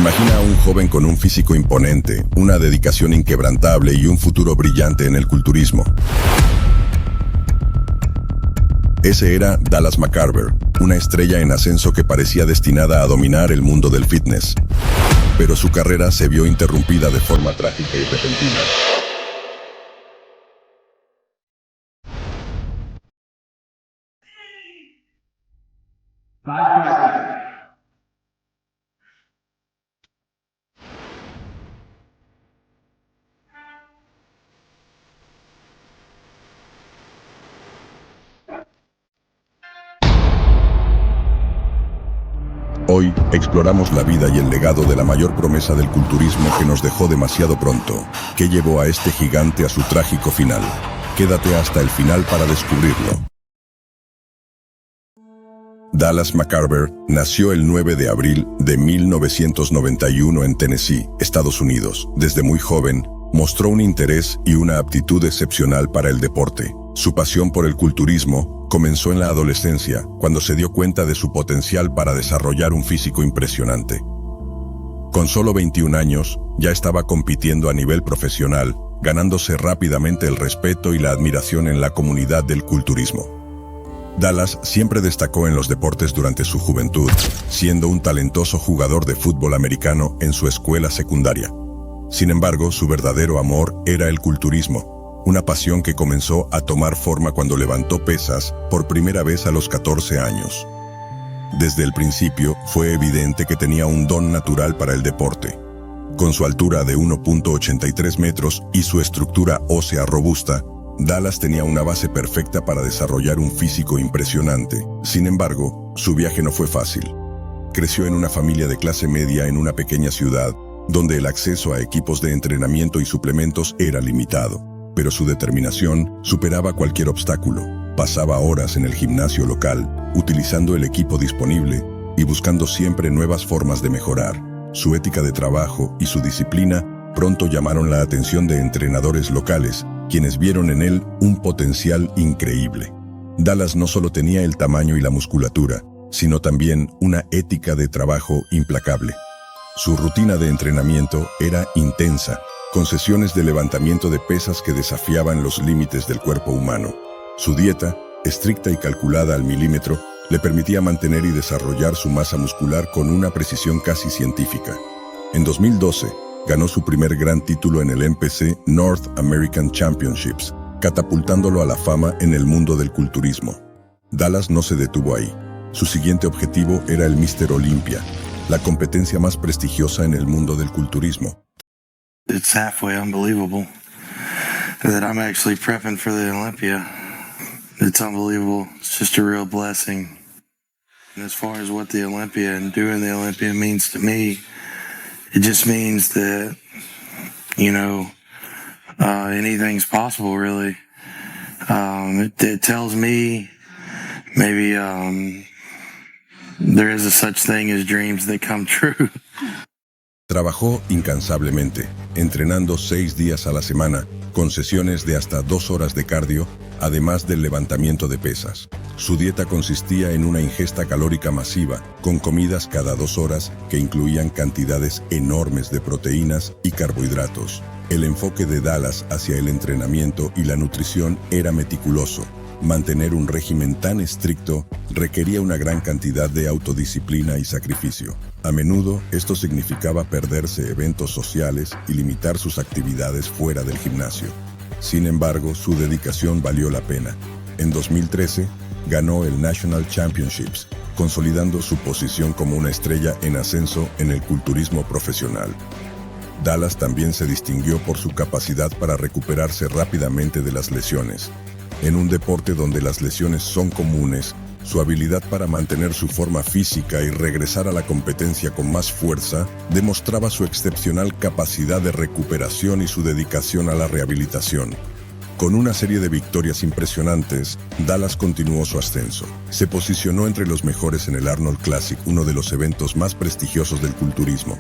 Imagina a un joven con un físico imponente, una dedicación inquebrantable y un futuro brillante en el culturismo. Ese era Dallas McCarver, una estrella en ascenso que parecía destinada a dominar el mundo del fitness. Pero su carrera se vio interrumpida de forma trágica y repentina. Hoy exploramos la vida y el legado de la mayor promesa del culturismo que nos dejó demasiado pronto, que llevó a este gigante a su trágico final. Quédate hasta el final para descubrirlo. Dallas McCarver nació el 9 de abril de 1991 en Tennessee, Estados Unidos. Desde muy joven, mostró un interés y una aptitud excepcional para el deporte. Su pasión por el culturismo comenzó en la adolescencia, cuando se dio cuenta de su potencial para desarrollar un físico impresionante. Con solo 21 años, ya estaba compitiendo a nivel profesional, ganándose rápidamente el respeto y la admiración en la comunidad del culturismo. Dallas siempre destacó en los deportes durante su juventud, siendo un talentoso jugador de fútbol americano en su escuela secundaria. Sin embargo, su verdadero amor era el culturismo, una pasión que comenzó a tomar forma cuando levantó pesas por primera vez a los 14 años. Desde el principio fue evidente que tenía un don natural para el deporte. Con su altura de 1.83 metros y su estructura ósea robusta, Dallas tenía una base perfecta para desarrollar un físico impresionante. Sin embargo, su viaje no fue fácil. Creció en una familia de clase media en una pequeña ciudad, donde el acceso a equipos de entrenamiento y suplementos era limitado. Pero su determinación superaba cualquier obstáculo. Pasaba horas en el gimnasio local, utilizando el equipo disponible y buscando siempre nuevas formas de mejorar. Su ética de trabajo y su disciplina pronto llamaron la atención de entrenadores locales, quienes vieron en él un potencial increíble. Dallas no solo tenía el tamaño y la musculatura, sino también una ética de trabajo implacable. Su rutina de entrenamiento era intensa, con sesiones de levantamiento de pesas que desafiaban los límites del cuerpo humano. Su dieta, estricta y calculada al milímetro, le permitía mantener y desarrollar su masa muscular con una precisión casi científica. En 2012, ganó su primer gran título en el NPC North American Championships, catapultándolo a la fama en el mundo del culturismo. Dallas no se detuvo ahí. Su siguiente objetivo era el Mr. Olympia, la competencia más prestigiosa en el mundo del culturismo. It's halfway unbelievable that I'm actually prepping for the Olympia. It's unbelievable. It's just a real blessing. And as far as what the Olympia and doing the Olympia means to me, it just means that, anything's possible, really. It tells me maybe there is a such thing as dreams that come true. Trabajó incansablemente, entrenando 6 días a la semana, con sesiones de hasta 2 horas de cardio, además del levantamiento de pesas. Su dieta consistía en una ingesta calórica masiva, con comidas cada 2 horas que incluían cantidades enormes de proteínas y carbohidratos. El enfoque de Dallas hacia el entrenamiento y la nutrición era meticuloso. Mantener un régimen tan estricto requería una gran cantidad de autodisciplina y sacrificio. A menudo, esto significaba perderse eventos sociales y limitar sus actividades fuera del gimnasio. Sin embargo, su dedicación valió la pena. En 2013, ganó el National Championships, consolidando su posición como una estrella en ascenso en el culturismo profesional. Dallas también se distinguió por su capacidad para recuperarse rápidamente de las lesiones. En un deporte donde las lesiones son comunes, su habilidad para mantener su forma física y regresar a la competencia con más fuerza demostraba su excepcional capacidad de recuperación y su dedicación a la rehabilitación. Con una serie de victorias impresionantes, Dallas continuó su ascenso. Se posicionó entre los mejores en el Arnold Classic, uno de los eventos más prestigiosos del culturismo.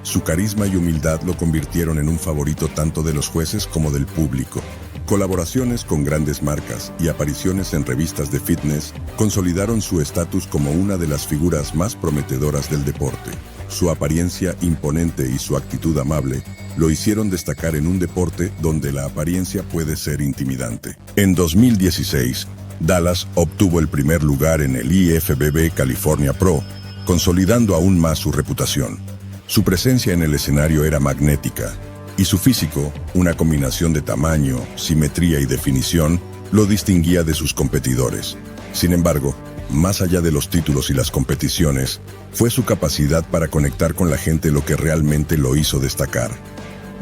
Su carisma y humildad lo convirtieron en un favorito tanto de los jueces como del público. Colaboraciones con grandes marcas y apariciones en revistas de fitness consolidaron su estatus como una de las figuras más prometedoras del deporte. su apariencia imponente y su actitud amable lo hicieron destacar en un deporte donde la apariencia puede ser intimidante. En 2016, Dallas obtuvo el primer lugar en el IFBB California Pro, consolidando aún más su reputación. Su presencia en el escenario era magnética, y su físico, una combinación de tamaño, simetría y definición, lo distinguía de sus competidores. Sin embargo, más allá de los títulos y las competiciones, fue su capacidad para conectar con la gente lo que realmente lo hizo destacar.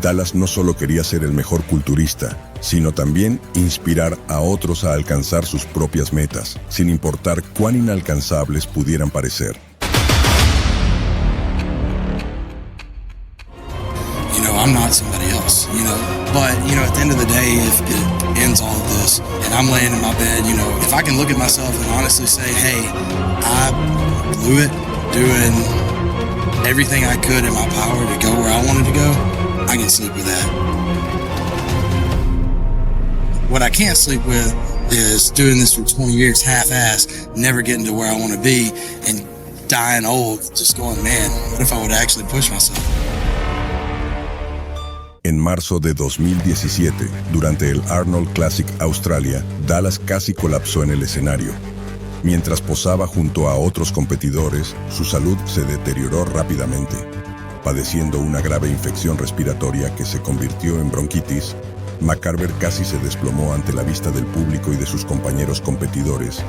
Dallas no solo quería ser el mejor culturista, sino también inspirar a otros a alcanzar sus propias metas, sin importar cuán inalcanzables pudieran parecer. I'm not somebody else, but, at the end of the day, if it ends all of this and I'm laying in my bed, if I can look at myself and honestly say, hey, I blew it doing everything I could in my power to go where I wanted to go, I can sleep with that. What I can't sleep with is doing this for 20 years half-assed, never getting to where I want to be and dying old, just going, man, what if I would actually push myself? En marzo de 2017, durante el Arnold Classic Australia, Dallas casi colapsó en el escenario. Mientras posaba junto a otros competidores, su salud se deterioró rápidamente. Padeciendo una grave infección respiratoria que se convirtió en bronquitis, McCarver casi se desplomó ante la vista del público y de sus compañeros competidores.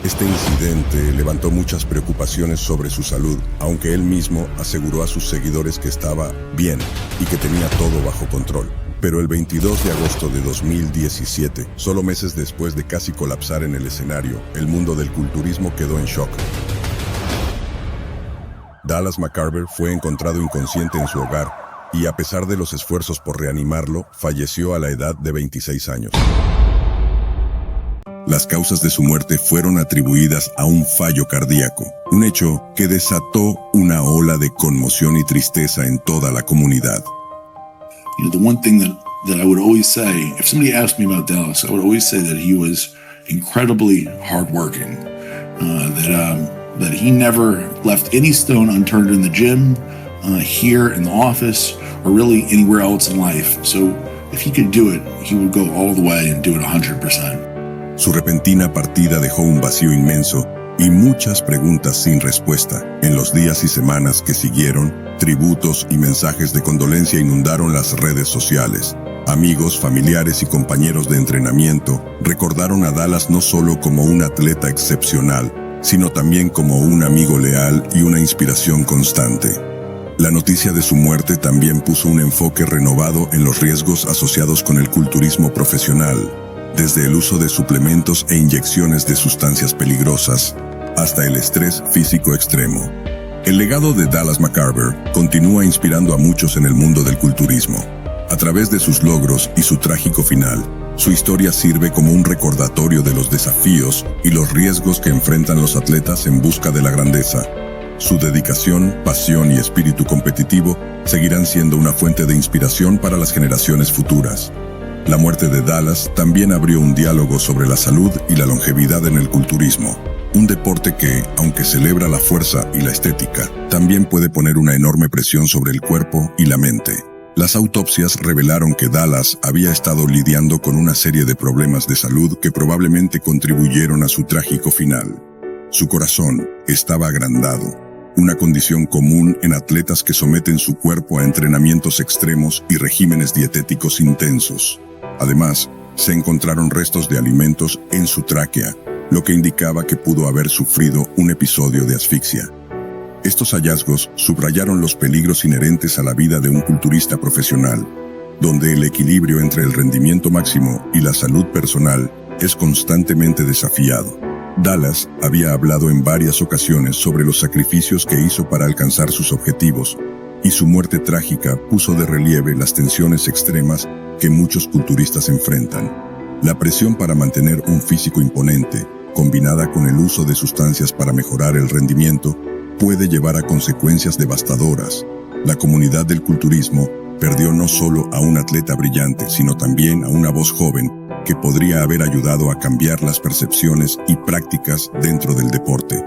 Este incidente levantó muchas preocupaciones sobre su salud, aunque él mismo aseguró a sus seguidores que estaba bien y que tenía todo bajo control. Pero el 22 de agosto de 2017, solo meses después de casi colapsar en el escenario, el mundo del culturismo quedó en shock. Dallas McCarver fue encontrado inconsciente en su hogar y, a pesar de los esfuerzos por reanimarlo, falleció a la edad de 26 años. Las causas de su muerte fueron atribuidas a un fallo cardíaco, un hecho que desató una ola de conmoción y tristeza en toda la comunidad. The one thing that I would always say, if somebody asked me about Dallas, I would always say that he was incredibly hardworking, that he never left any stone unturned in the gym, here in the office, or really anywhere else in life. So if he could do it, he would go all the way and do it 100%. Su repentina partida dejó un vacío inmenso y muchas preguntas sin respuesta. En los días y semanas que siguieron, tributos y mensajes de condolencia inundaron las redes sociales. Amigos, familiares y compañeros de entrenamiento recordaron a Dallas no solo como un atleta excepcional, sino también como un amigo leal y una inspiración constante. La noticia de su muerte también puso un enfoque renovado en los riesgos asociados con el culturismo profesional, desde el uso de suplementos e inyecciones de sustancias peligrosas hasta el estrés físico extremo. El legado de Dallas McCarver continúa inspirando a muchos en el mundo del culturismo. A través de sus logros y su trágico final, su historia sirve como un recordatorio de los desafíos y los riesgos que enfrentan los atletas en busca de la grandeza. Su dedicación, pasión y espíritu competitivo seguirán siendo una fuente de inspiración para las generaciones futuras. La muerte de Dallas también abrió un diálogo sobre la salud y la longevidad en el culturismo, un deporte que, aunque celebra la fuerza y la estética, también puede poner una enorme presión sobre el cuerpo y la mente. Las autopsias revelaron que Dallas había estado lidiando con una serie de problemas de salud que probablemente contribuyeron a su trágico final. Su corazón estaba agrandado, una condición común en atletas que someten su cuerpo a entrenamientos extremos y regímenes dietéticos intensos. Además, se encontraron restos de alimentos en su tráquea, lo que indicaba que pudo haber sufrido un episodio de asfixia. Estos hallazgos subrayaron los peligros inherentes a la vida de un culturista profesional, donde el equilibrio entre el rendimiento máximo y la salud personal es constantemente desafiado. Dallas había hablado en varias ocasiones sobre los sacrificios que hizo para alcanzar sus objetivos, y su muerte trágica puso de relieve las tensiones extremas que muchos culturistas enfrentan. La presión para mantener un físico imponente, combinada con el uso de sustancias para mejorar el rendimiento, puede llevar a consecuencias devastadoras. La comunidad del culturismo perdió no solo a un atleta brillante, sino también a una voz joven que podría haber ayudado a cambiar las percepciones y prácticas dentro del deporte.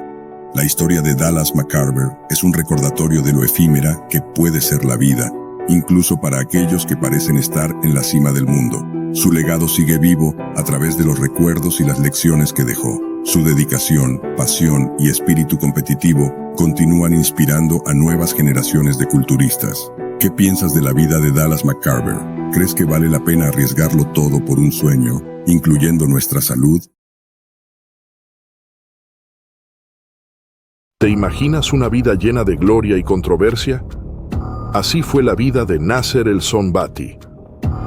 La historia de Dallas McCarver es un recordatorio de lo efímera que puede ser la vida, incluso para aquellos que parecen estar en la cima del mundo. Su legado sigue vivo a través de los recuerdos y las lecciones que dejó. Su dedicación, pasión y espíritu competitivo continúan inspirando a nuevas generaciones de culturistas. ¿Qué piensas de la vida de Dallas McCarver? ¿Crees que vale la pena arriesgarlo todo por un sueño, incluyendo nuestra salud? ¿Te imaginas una vida llena de gloria y controversia? Así fue la vida de Nasser El Sonbaty,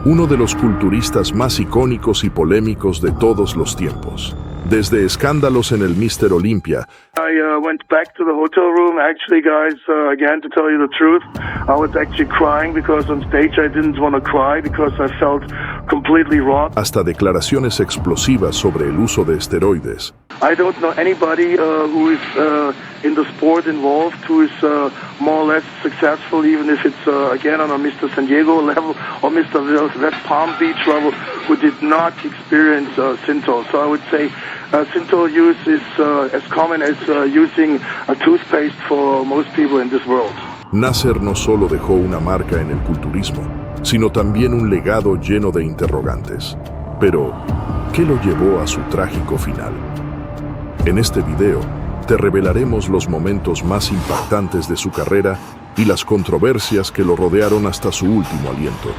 uno de los culturistas más icónicos y polémicos de todos los tiempos. Desde escándalos en el Mr. Olympia. I went back to the hotel room. Actually, guys, again, to tell you the truth, I was actually crying because on stage I didn't want to cry because I felt completely raw. Hasta declaraciones explosivas sobre el uso de esteroides. I don't know anybody who is in the sport involved who is more or less successful, even if it's again on a Mr. San Diego level or Mr. West Palm Beach level, who did not experience Synthol. So I would say Synthol use is as common as using a toothpaste for most people in this world. Nasser no solo dejó una marca en el culturismo, sino también un legado lleno de interrogantes. Pero, ¿qué lo llevó a su trágico final? En este video, te revelaremos los momentos más impactantes de su carrera y las controversias que lo rodearon hasta su último aliento.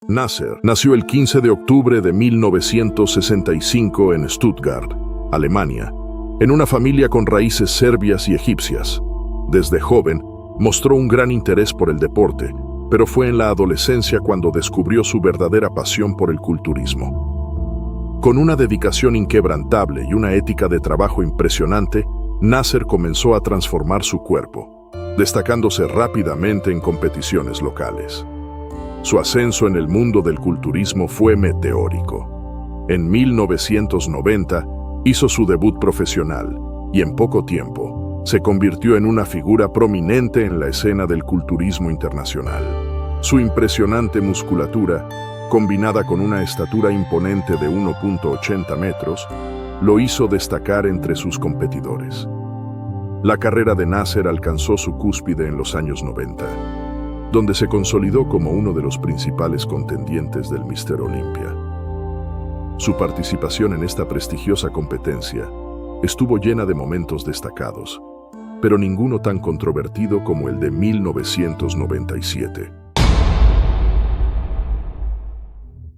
Nasser nació el 15 de octubre de 1965 en Stuttgart, Alemania, en una familia con raíces serbias y egipcias. Desde joven, mostró un gran interés por el deporte, pero fue en la adolescencia cuando descubrió su verdadera pasión por el culturismo. Con una dedicación inquebrantable y una ética de trabajo impresionante, Nasser comenzó a transformar su cuerpo, destacándose rápidamente en competiciones locales. Su ascenso en el mundo del culturismo fue meteórico. En 1990 hizo su debut profesional y en poco tiempo se convirtió en una figura prominente en la escena del culturismo internacional. Su impresionante musculatura, combinada con una estatura imponente de 1.80 metros, lo hizo destacar entre sus competidores. La carrera de Nasser alcanzó su cúspide en los años 90, donde se consolidó como uno de los principales contendientes del Mr. Olympia. Su participación en esta prestigiosa competencia estuvo llena de momentos destacados, pero ninguno tan controvertido como el de 1997.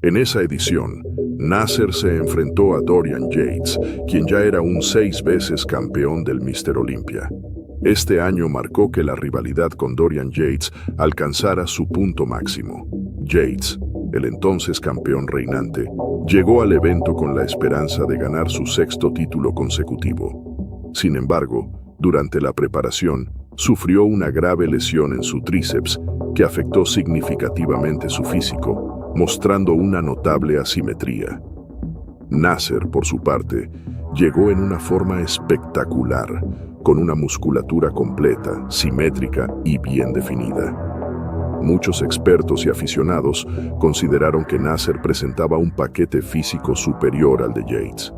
En esa edición, Nasser se enfrentó a Dorian Yates, quien ya era un 6 veces campeón del Mr. Olympia. Este año marcó que la rivalidad con Dorian Yates alcanzara su punto máximo. Yates, el entonces campeón reinante, llegó al evento con la esperanza de ganar su 6º título consecutivo. Sin embargo, durante la preparación, sufrió una grave lesión en su tríceps que afectó significativamente su físico, mostrando una notable asimetría. Nasser, por su parte, llegó en una forma espectacular, con una musculatura completa, simétrica y bien definida. Muchos expertos y aficionados consideraron que Nasser presentaba un paquete físico superior al de Yates.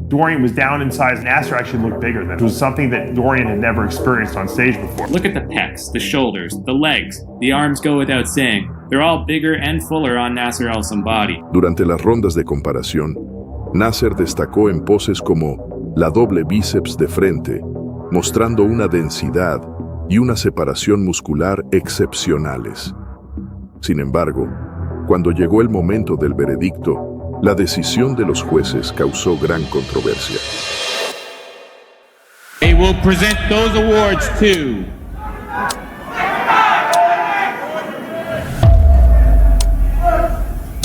Dorian was down in size. Nasser actually looked bigger than him. It was something that Dorian had never experienced on stage before. Look at the pecs, the shoulders, the legs. The arms go without saying. They're all bigger and fuller on Nasser El Sonbaty. Durante las rondas de comparación, Nasser destacó en poses como la doble bíceps de frente, mostrando una densidad y una separación muscular excepcionales. Sin embargo, cuando llegó el momento del veredicto, la decisión de los jueces causó gran controversia. They will present those awards to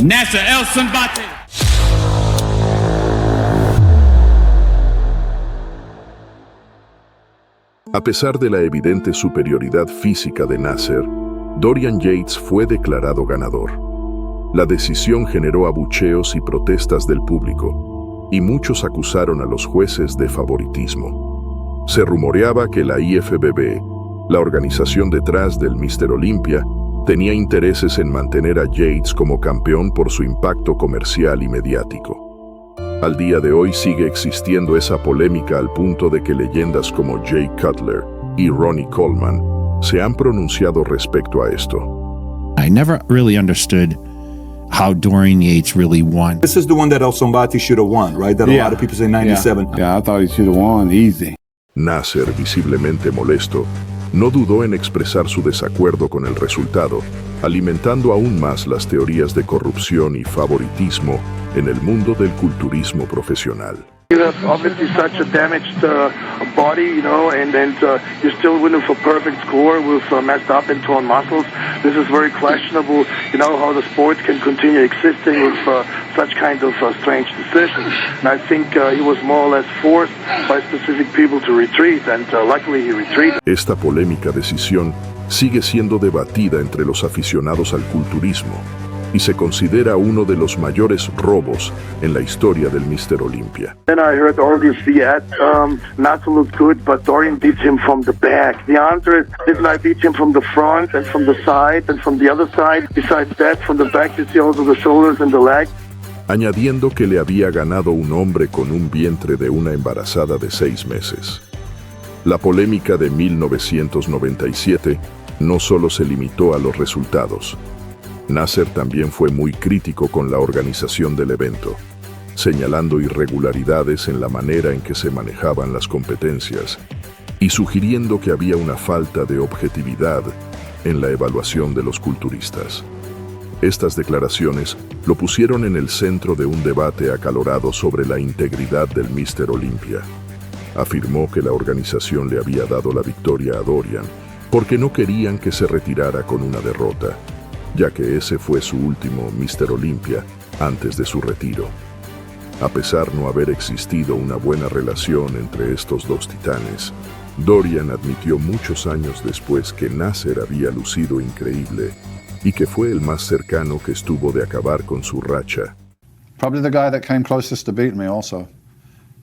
Nasser El Sonbaty. A pesar de la evidente superioridad física de Nasser, Dorian Yates fue declarado ganador. La decisión generó abucheos y protestas del público, y muchos acusaron a los jueces de favoritismo. Se rumoreaba que la IFBB, la organización detrás del Mr. Olympia, tenía intereses en mantener a Yates como campeón por su impacto comercial y mediático. Al día de hoy sigue existiendo esa polémica al punto de que leyendas como Jay Cutler y Ronnie Coleman se han pronunciado respecto a esto. I never really understood how Dorian Yates really won. This is the one that El Sombati should have won, right? That a lot of people say 97. Yeah, I thought he should have won easy. Nasser, visiblemente molesto, no dudó en expresar su desacuerdo con el resultado, alimentando aún más las teorías de corrupción y favoritismo en el mundo del culturismo profesional. You have obviously such a damaged body, you know, and you're still winning for perfect score with messed up and torn muscles. This is very questionable, you know, how the sport can continue existing with such kind of strange decisions. And I think he was more or less forced by specific people to retreat, and luckily he retreated. Esta polémica decisión sigue siendo debatida entre los aficionados al culturismo y se considera uno de los mayores robos en la historia del Mr. Olympia. Then I heard all this, Nasser looked good, but Dorian beat him from the back. The answer is, didn't I beat him from the front and from the side and from the other side? Besides that, from the back you see also the shoulders and the legs. Añadiendo que le había ganado un hombre con un vientre de una embarazada de 6 meses. La polémica de 1997 no solo se limitó a los resultados. Nasser también fue muy crítico con la organización del evento, señalando irregularidades en la manera en que se manejaban las competencias y sugiriendo que había una falta de objetividad en la evaluación de los culturistas. Estas declaraciones lo pusieron en el centro de un debate acalorado sobre la integridad del Mr. Olympia. Afirmó que la organización le había dado la victoria a Dorian porque no querían que se retirara con una derrota, ya que ese fue su último Mr. Olympia antes de su retiro. A pesar no haber existido una buena relación entre estos dos titanes, Dorian admitió muchos años después que Nasser había lucido increíble y que fue el más cercano que estuvo de acabar con su racha. Probably the guy that came closest to beat me also.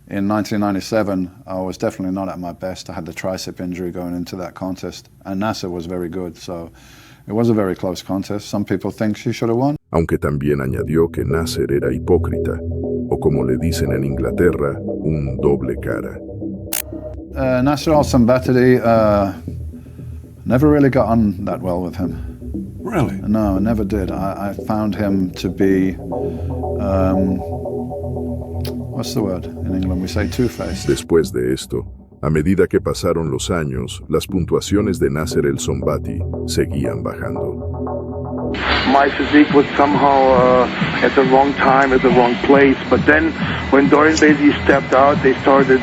In 1997, I was definitely not at my best. I had the tricep injury going into that contest, and Nasser was very good, so it was a very close contest. Some people think she should have won. Aunque también añadió que Nasser era hipócrita, o como le dicen en Inglaterra, un doble cara. Nasser Al-Sombatli never really got on that well with him. Really? No, I never did. I found him to be, what's the word in England? We say two-faced. Después de esto, a medida que pasaron los años, las puntuaciones de Nasser El Sombati seguían bajando. My physique was somehow at the wrong time, at the wrong place. But then, when Dorian basically stepped out, they started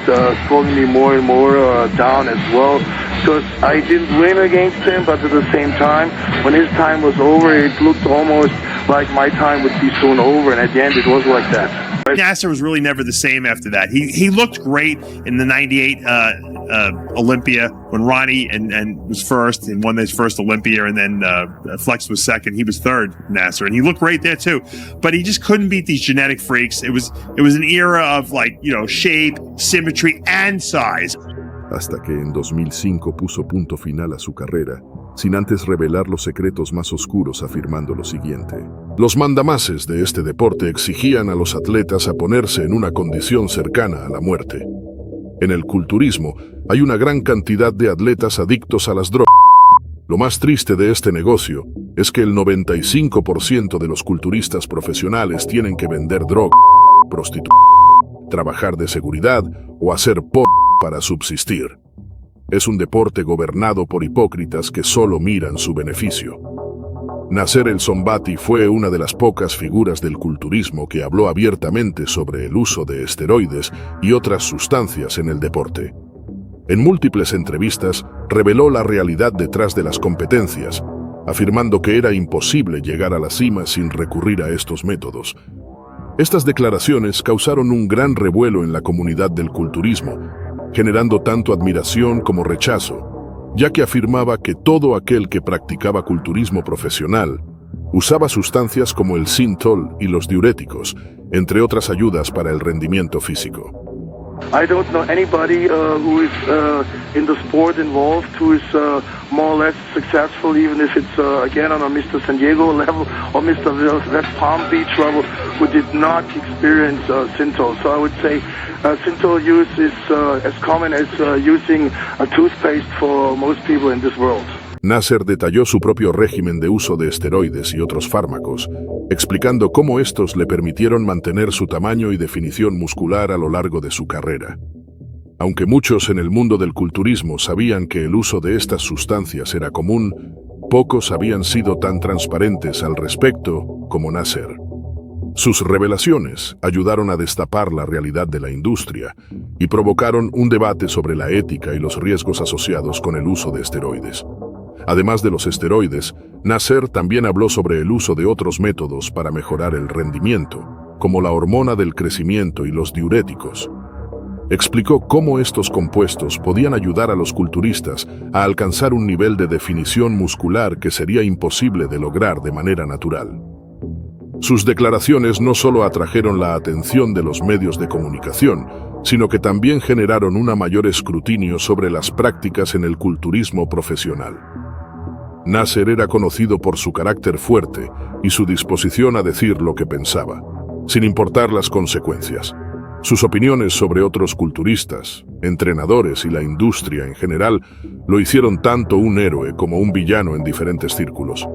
throwing me more and more down as well. Because I didn't win against him, but at the same time, when his time was over, it looked almost like my time would be soon over. And at the end, it was like that. Nasser was really never the same after that. He looked great in the 98 Olympia when Ronnie and was first and won his first Olympia, and then Flex was second. He was third, Nasser, and he looked great there too. But he just couldn't beat these genetic freaks. It was an era of, like, you know, shape, symmetry, and size. Hasta que en 2005 puso punto final a su carrera, sin antes revelar los secretos más oscuros, afirmando lo siguiente: los mandamases de este deporte exigían a los atletas a ponerse en una condición cercana a la muerte. En el culturismo hay una gran cantidad de atletas adictos a las drogas. Lo más triste de este negocio es que el 95% de los culturistas profesionales tienen que vender droga, prostitución, trabajar de seguridad o hacer para subsistir. Es un deporte gobernado por hipócritas que solo miran su beneficio. Nasser El Sombati fue una de las pocas figuras del culturismo que habló abiertamente sobre el uso de esteroides y otras sustancias en el deporte. En múltiples entrevistas, reveló la realidad detrás de las competencias, afirmando que era imposible llegar a la cima sin recurrir a estos métodos. Estas declaraciones causaron un gran revuelo en la comunidad del culturismo, generando tanto admiración como rechazo, ya que afirmaba que todo aquel que practicaba culturismo profesional usaba sustancias como el Synthol y los diuréticos, entre otras ayudas para el rendimiento físico. I don't know anybody who is in the sport involved who is more or less successful, even if it's again on a Mr. San Diego level or Mr. West Palm Beach level, who did not experience Synthol. So I would say Synthol use is as common as using a toothpaste for most people in this world. Nasser detalló su propio régimen de uso de esteroides y otros fármacos, explicando cómo estos le permitieron mantener su tamaño y definición muscular a lo largo de su carrera. Aunque muchos en el mundo del culturismo sabían que el uso de estas sustancias era común, pocos habían sido tan transparentes al respecto como Nasser. Sus revelaciones ayudaron a destapar la realidad de la industria y provocaron un debate sobre la ética y los riesgos asociados con el uso de esteroides. Además de los esteroides, Nasser también habló sobre el uso de otros métodos para mejorar el rendimiento, como la hormona del crecimiento y los diuréticos. Explicó cómo estos compuestos podían ayudar a los culturistas a alcanzar un nivel de definición muscular que sería imposible de lograr de manera natural. Sus declaraciones no solo atrajeron la atención de los medios de comunicación, sino que también generaron un mayor escrutinio sobre las prácticas en el culturismo profesional. Nasser era conocido por su carácter fuerte y su disposición a decir lo que pensaba, sin importar las consecuencias. Sus opiniones sobre otros culturistas, entrenadores y la industria en general lo hicieron tanto un héroe como un villano en diferentes círculos.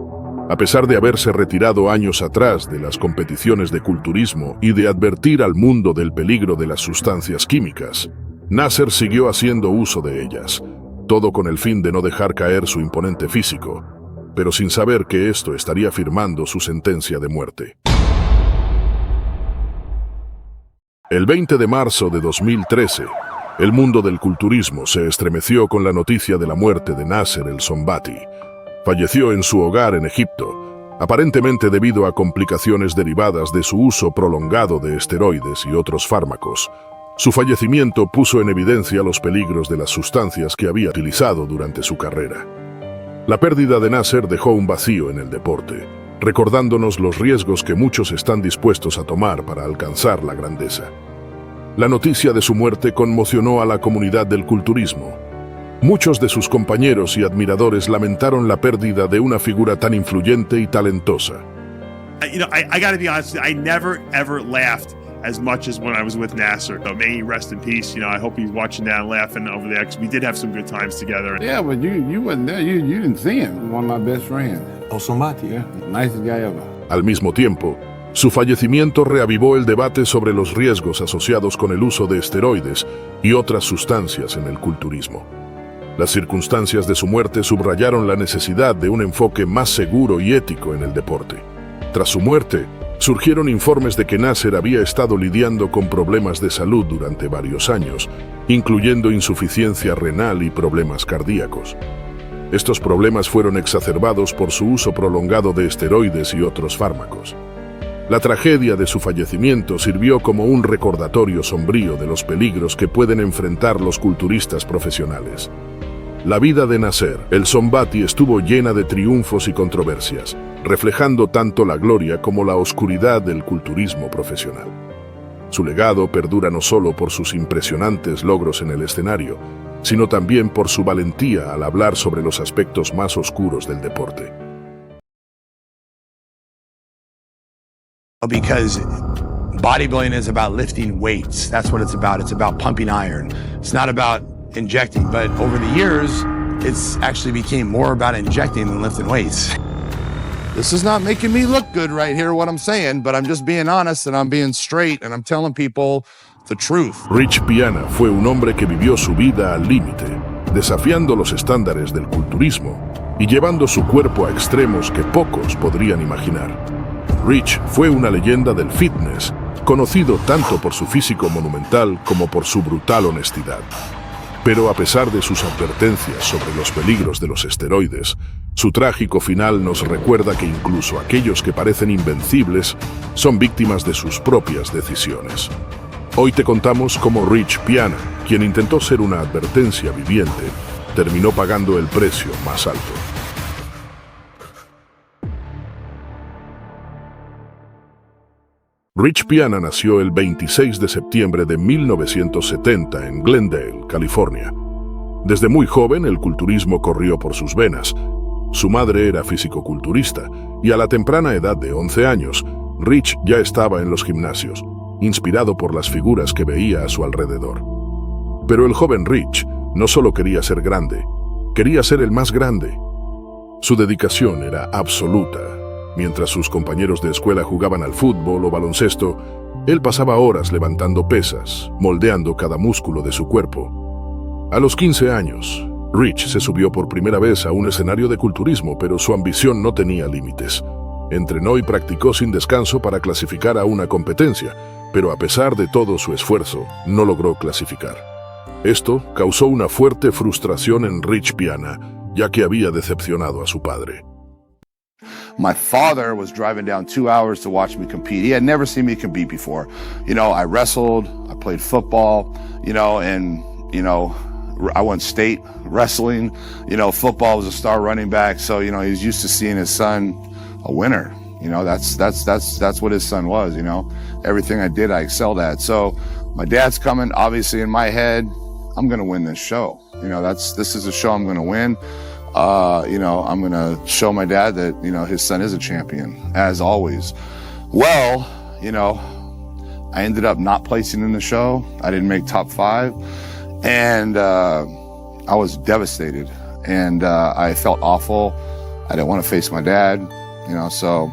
A pesar de haberse retirado años atrás de las competiciones de culturismo y de advertir al mundo del peligro de las sustancias químicas, Nasser siguió haciendo uso de ellas, todo con el fin de no dejar caer su imponente físico, pero sin saber que esto estaría firmando su sentencia de muerte. El 20 de marzo de 2013, el mundo del culturismo se estremeció con la noticia de la muerte de Nasser El Sonbaty. Falleció en su hogar en Egipto, aparentemente debido a complicaciones derivadas de su uso prolongado de esteroides y otros fármacos. Su fallecimiento puso en evidencia los peligros de las sustancias que había utilizado durante su carrera. La pérdida de Nasser dejó un vacío en el deporte, recordándonos los riesgos que muchos están dispuestos a tomar para alcanzar la grandeza. La noticia de su muerte conmocionó a la comunidad del culturismo. Muchos de sus compañeros y admiradores lamentaron la pérdida de una figura tan influyente y talentosa. I gotta be honest, I never ever laughed as much as when I was with Nasser. So may he rest in peace. I hope he's watching that and laughing over there because we did have some good times together. Yeah, but you wasn't there. You didn't see him. One of my best friends. El Sonbaty, yeah, nicest guy ever. Al mismo tiempo, su fallecimiento reavivó el debate sobre los riesgos asociados con el uso de esteroides y otras sustancias en el culturismo. Las circunstancias de su muerte subrayaron la necesidad de un enfoque más seguro y ético en el deporte. Tras su muerte, surgieron informes de que Nasser había estado lidiando con problemas de salud durante varios años, incluyendo insuficiencia renal y problemas cardíacos. Estos problemas fueron exacerbados por su uso prolongado de esteroides y otros fármacos. La tragedia de su fallecimiento sirvió como un recordatorio sombrío de los peligros que pueden enfrentar los culturistas profesionales. La vida de Nasser El Sonbaty estuvo llena de triunfos y controversias, reflejando tanto la gloria como la oscuridad del culturismo profesional. Su legado perdura no solo por sus impresionantes logros en el escenario, sino también por su valentía al hablar sobre los aspectos más oscuros del deporte. Because bodybuilding is about lifting weights. That's what it's about. It's about pumping iron. It's not about injecting, but over the years, it's actually became more about injecting than lifting weights. This is not making me look good right here, what I'm saying, but I'm just being honest and I'm being straight and I'm telling people the truth. Rich Piana fue un hombre que vivió su vida al límite, desafiando los estándares del culturismo y llevando su cuerpo a extremos que pocos podrían imaginar. Rich fue una leyenda del fitness, conocido tanto por su físico monumental como por su brutal honestidad. Pero a pesar de sus advertencias sobre los peligros de los esteroides, su trágico final nos recuerda que incluso aquellos que parecen invencibles son víctimas de sus propias decisiones. Hoy te contamos cómo Rich Piana, quien intentó ser una advertencia viviente, terminó pagando el precio más alto. Rich Piana nació el 26 de septiembre de 1970 en Glendale, California. Desde muy joven el culturismo corrió por sus venas. Su madre era fisicoculturista y a la temprana edad de 11 años, Rich ya estaba en los gimnasios, inspirado por las figuras que veía a su alrededor. Pero el joven Rich no solo quería ser grande, quería ser el más grande. Su dedicación era absoluta. Mientras sus compañeros de escuela jugaban al fútbol o baloncesto, él pasaba horas levantando pesas, moldeando cada músculo de su cuerpo. A los 15 años, Rich se subió por primera vez a un escenario de culturismo, pero su ambición no tenía límites. Entrenó y practicó sin descanso para clasificar a una competencia, pero a pesar de todo su esfuerzo, no logró clasificar. Esto causó una fuerte frustración en Rich Piana, ya que había decepcionado a su padre. My father was driving down 2 hours to watch me compete. He had never seen me compete before. I wrestled, I played football, and, I won state wrestling. Football was a star running back. So, he's used to seeing his son a winner. That's what his son was, Everything I did, I excelled at. So my dad's coming, obviously in my head, I'm going to win this show. This is a show I'm going to win. I'm going to show my dad that, his son is a champion, as always. Well, I ended up not placing in the show. I didn't make top 5. And I was devastated. And I felt awful. I didn't want to face my dad, so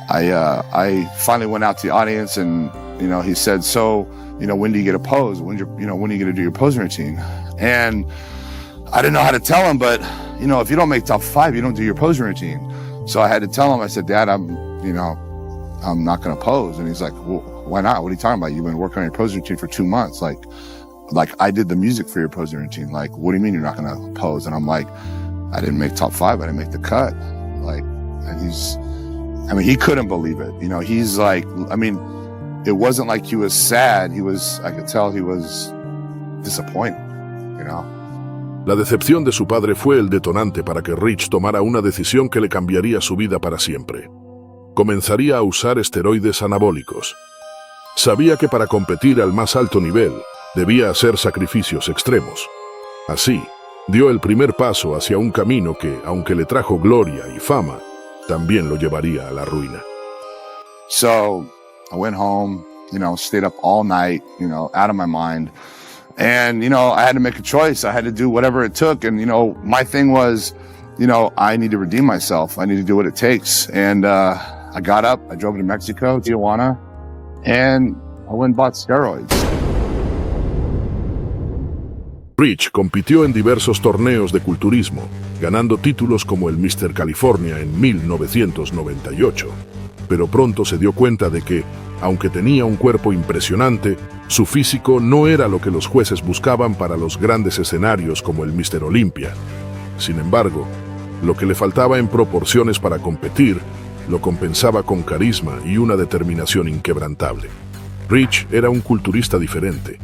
I finally went out to the audience and, he said, so, when do you get a pose? When are you going to do your posing routine? And I didn't know how to tell him, but if you don't make top 5, you don't do your posing routine. So I had to tell him, I said, Dad, I'm not going to pose. And he's like, well, why not? What are you talking about? You've been working on your posing routine for 2 months. Like I did the music for your posing routine. Like, what do you mean you're not going to pose? And I'm like, I didn't make top 5. I didn't make the cut. And he couldn't believe it. He's like, it wasn't like he was sad. I could tell he was disappointed, La decepción de su padre fue el detonante para que Rich tomara una decisión que le cambiaría su vida para siempre. Comenzaría a usar esteroides anabólicos. Sabía que para competir al más alto nivel, debía hacer sacrificios extremos. Así, dio el primer paso hacia un camino que, aunque le trajo gloria y fama, también lo llevaría a la ruina. So, I went home, stayed up all night, out of my mind. And, I had to make a choice. I had to do whatever it took. And, my thing was, I need to redeem myself. I need to do what it takes. And I got up, I drove to Mexico, Tijuana, and I went and bought steroids. Rich compitió en diversos torneos de culturismo, ganando títulos como el Mr. California en 1998. Pero pronto se dio cuenta de que, aunque tenía un cuerpo impresionante, su físico no era lo que los jueces buscaban para los grandes escenarios como el Mr. Olympia. Sin embargo, lo que le faltaba en proporciones para competir, lo compensaba con carisma y una determinación inquebrantable. Rich era un culturista diferente.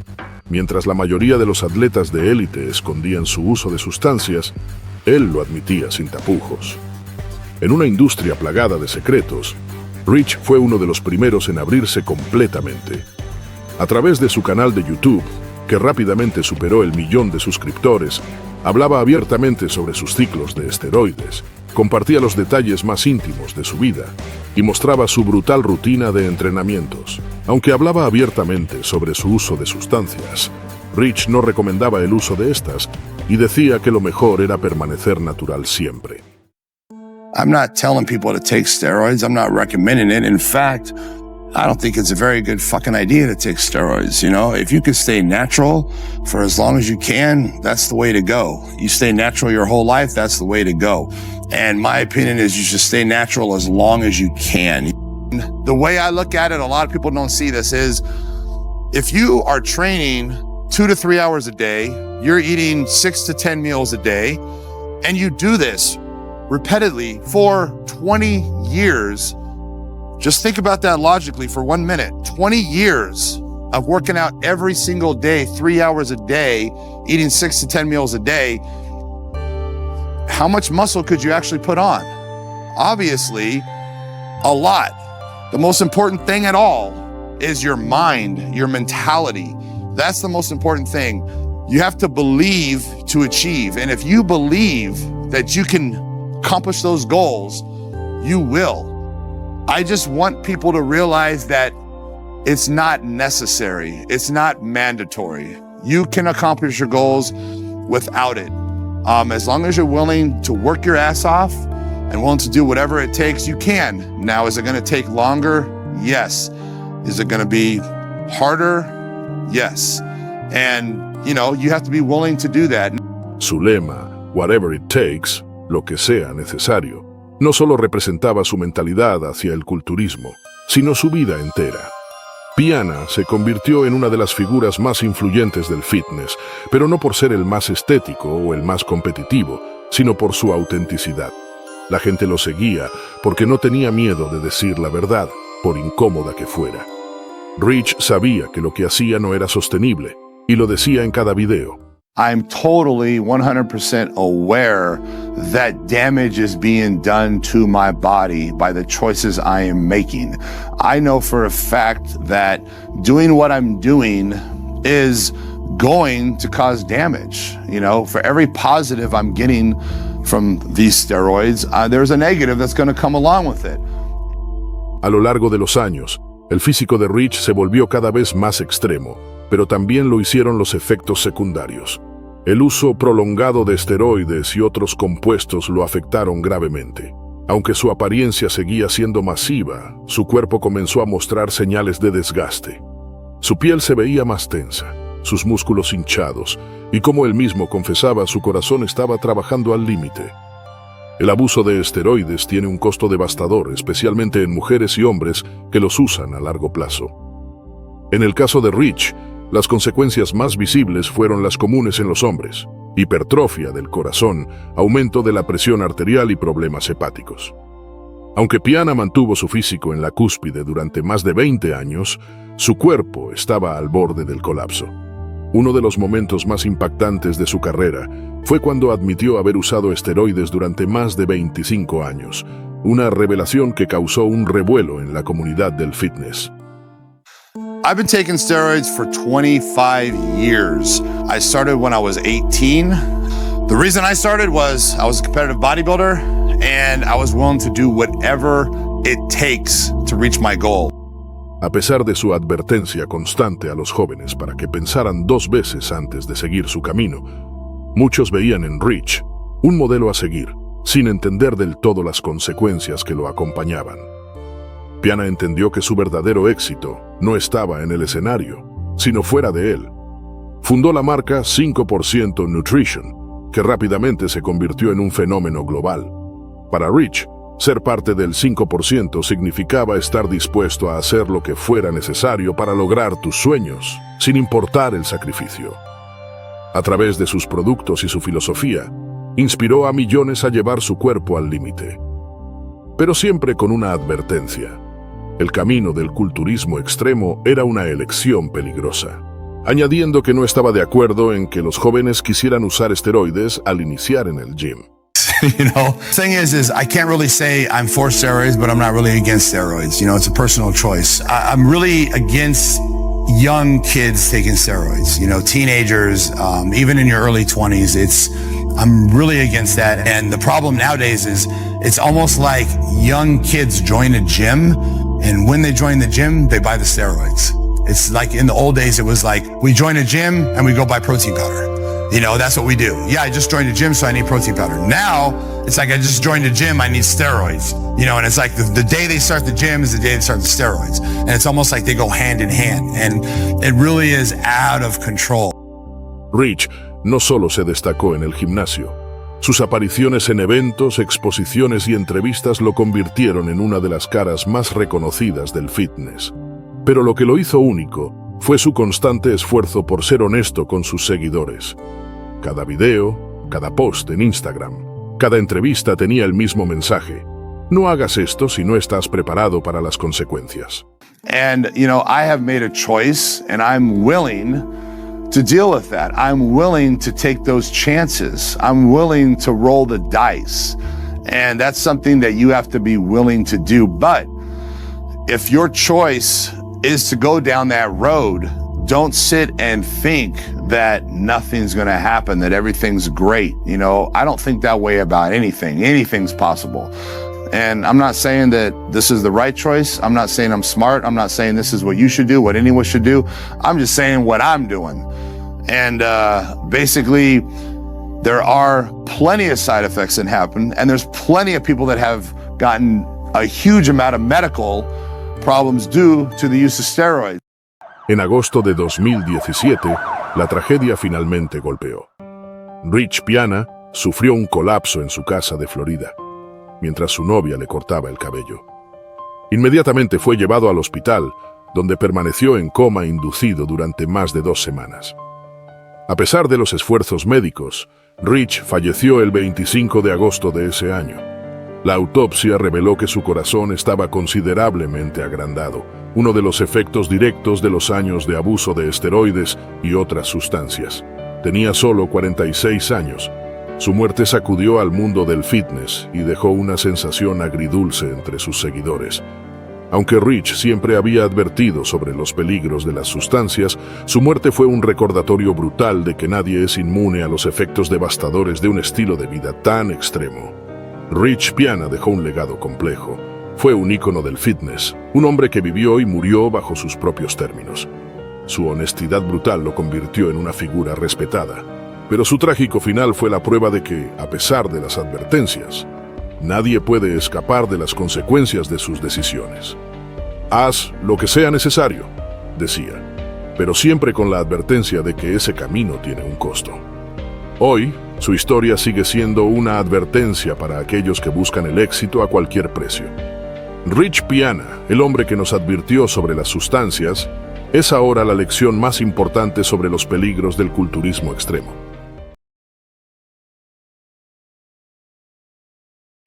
Mientras la mayoría de los atletas de élite escondían su uso de sustancias, él lo admitía sin tapujos. En una industria plagada de secretos, Rich fue uno de los primeros en abrirse completamente. A través de su canal de YouTube, que rápidamente superó el 1.000.000 de suscriptores, hablaba abiertamente sobre sus ciclos de esteroides, compartía los detalles más íntimos de su vida y mostraba su brutal rutina de entrenamientos. Aunque hablaba abiertamente sobre su uso de sustancias, Rich no recomendaba el uso de estas y decía que lo mejor era permanecer natural siempre. I'm not telling people to take steroids. I'm not recommending it. In fact, I don't think it's a very good fucking idea to take steroids. If you can stay natural for as long as you can, that's the way to go. You stay natural your whole life, that's the way to go. And my opinion is you should stay natural as long as you can. The way I look at it, a lot of people don't see this, is if you are training 2 to 3 hours a day, you're eating 6 to 10 meals a day, and you do this repeatedly for 20 years, just think about that logically for 1 minute. 20 years of working out every single day, 3 hours a day, eating 6 to 10 meals a day, how much muscle could you actually put on? Obviously, a lot. The most important thing at all is your mind, your mentality. That's the most important thing. You have to believe to achieve. And if you believe that you can accomplish those goals, you will. I just want people to realize that it's not necessary. It's not mandatory. You can accomplish your goals without it. As long as you're willing to work your ass off and willing to do whatever it takes, you can. Now, is it going to take longer? Yes. Is it going to be harder? Yes. And, you know, you have to be willing to do that. Su lema, whatever it takes, lo que sea necesario, no solo representaba su mentalidad hacia el culturismo, sino su vida entera. Piana se convirtió en una de las figuras más influyentes del fitness, pero no por ser el más estético o el más competitivo, sino por su autenticidad. La gente lo seguía porque no tenía miedo de decir la verdad, por incómoda que fuera. Rich sabía que lo que hacía no era sostenible, y lo decía en cada video. I'm totally 100% aware that damage is being done to my body by the choices I am making. I know for a fact that doing what I'm doing is going to cause damage. You know, for every positive I'm getting from these steroids, there's a negative that's going to come along with it. A lo largo de los años, el físico de Rich se volvió cada vez más extremo, pero también lo hicieron los efectos secundarios. El uso prolongado de esteroides y otros compuestos lo afectaron gravemente. Aunque su apariencia seguía siendo masiva, su cuerpo comenzó a mostrar señales de desgaste. Su piel se veía más tensa, sus músculos hinchados, y como él mismo confesaba, su corazón estaba trabajando al límite. El abuso de esteroides tiene un costo devastador, especialmente en mujeres y hombres que los usan a largo plazo. En el caso de Rich, las consecuencias más visibles fueron las comunes en los hombres: hipertrofia del corazón, aumento de la presión arterial y problemas hepáticos. Aunque Piana mantuvo su físico en la cúspide durante más de 20 años, su cuerpo estaba al borde del colapso. Uno de los momentos más impactantes de su carrera fue cuando admitió haber usado esteroides durante más de 25 años, una revelación que causó un revuelo en la comunidad del fitness. I've been taking steroids for 25 years. I started when I was 18. The reason I started was I was a competitive bodybuilder and I was willing to do whatever it takes to reach my goal. A pesar de su advertencia constante a los jóvenes para que pensaran 2 veces antes de seguir su camino, muchos veían en Rich un modelo a seguir, sin entender del todo las consecuencias que lo acompañaban. Piana entendió que su verdadero éxito no estaba en el escenario, sino fuera de él. Fundó la marca 5% Nutrition, que rápidamente se convirtió en un fenómeno global. Para Rich, ser parte del 5% significaba estar dispuesto a hacer lo que fuera necesario para lograr tus sueños, sin importar el sacrificio. A través de sus productos y su filosofía, inspiró a millones a llevar su cuerpo al límite. Pero siempre con una advertencia: el camino del culturismo extremo era una elección peligrosa, añadiendo que no estaba de acuerdo en que los jóvenes quisieran usar esteroides al iniciar en el gym. You know, thing is I can't really say I'm for steroids, but I'm not really against steroids. You know, it's a personal choice. I'm really against young kids taking steroids. You know, teenagers, even in your early 20s. I'm really against that. And the problem nowadays is it's almost like young kids join a gym, and when they join the gym, they buy the steroids. It's like in the old days, it was like we join a gym and we go buy protein powder. You know, that's what we do. Yeah, I just joined a gym, so I need protein powder. Now, it's like I just joined a gym, I need steroids. You know, and it's like the day they start the gym is the day they start the steroids. And it's almost like they go hand in hand. And it really is out of control. Rich no solo se destacó en el gimnasio. Sus apariciones en eventos, exposiciones y entrevistas lo convirtieron en una de las caras más reconocidas del fitness. Pero lo que lo hizo único fue su constante esfuerzo por ser honesto con sus seguidores. Cada video, cada post en Instagram, cada entrevista tenía el mismo mensaje: No hagas esto si no estás preparado para las consecuencias. And, I have made a choice and I'm willing to deal with that. I'm willing to take those chances. I'm willing to roll the dice. And that's something that you have to be willing to do. But if your choice is to go down that road, don't sit and think that nothing's going to happen, that everything's great. I don't think that way about anything. Anything's possible. And I'm not saying that this is the right choice. I'm not saying I'm smart. I'm not saying this is what you should do, what anyone should do. I'm just saying what I'm doing. And basically, there are plenty of side effects that happen, and there's plenty of people that have gotten a huge amount of medical problems due to the use of steroids. En agosto de 2017, la tragedia finalmente golpeó. Rich Piana sufrió un colapso en su casa de Florida, mientras su novia le cortaba el cabello. Inmediatamente fue llevado al hospital, donde permaneció en coma inducido durante más de 2 semanas. A pesar de los esfuerzos médicos, Rich falleció el 25 de agosto de ese año. La autopsia reveló que su corazón estaba considerablemente agrandado, uno de los efectos directos de los años de abuso de esteroides y otras sustancias. Tenía solo 46 años. Su muerte sacudió al mundo del fitness y dejó una sensación agridulce entre sus seguidores. Aunque Rich siempre había advertido sobre los peligros de las sustancias, su muerte fue un recordatorio brutal de que nadie es inmune a los efectos devastadores de un estilo de vida tan extremo. Rich Piana dejó un legado complejo. Fue un ícono del fitness, un hombre que vivió y murió bajo sus propios términos. Su honestidad brutal lo convirtió en una figura respetada, pero su trágico final fue la prueba de que, a pesar de las advertencias, nadie puede escapar de las consecuencias de sus decisiones. Haz lo que sea necesario, decía, pero siempre con la advertencia de que ese camino tiene un costo. Hoy, su historia sigue siendo una advertencia para aquellos que buscan el éxito a cualquier precio. Rich Piana, el hombre que nos advirtió sobre las sustancias, es ahora la lección más importante sobre los peligros del culturismo extremo.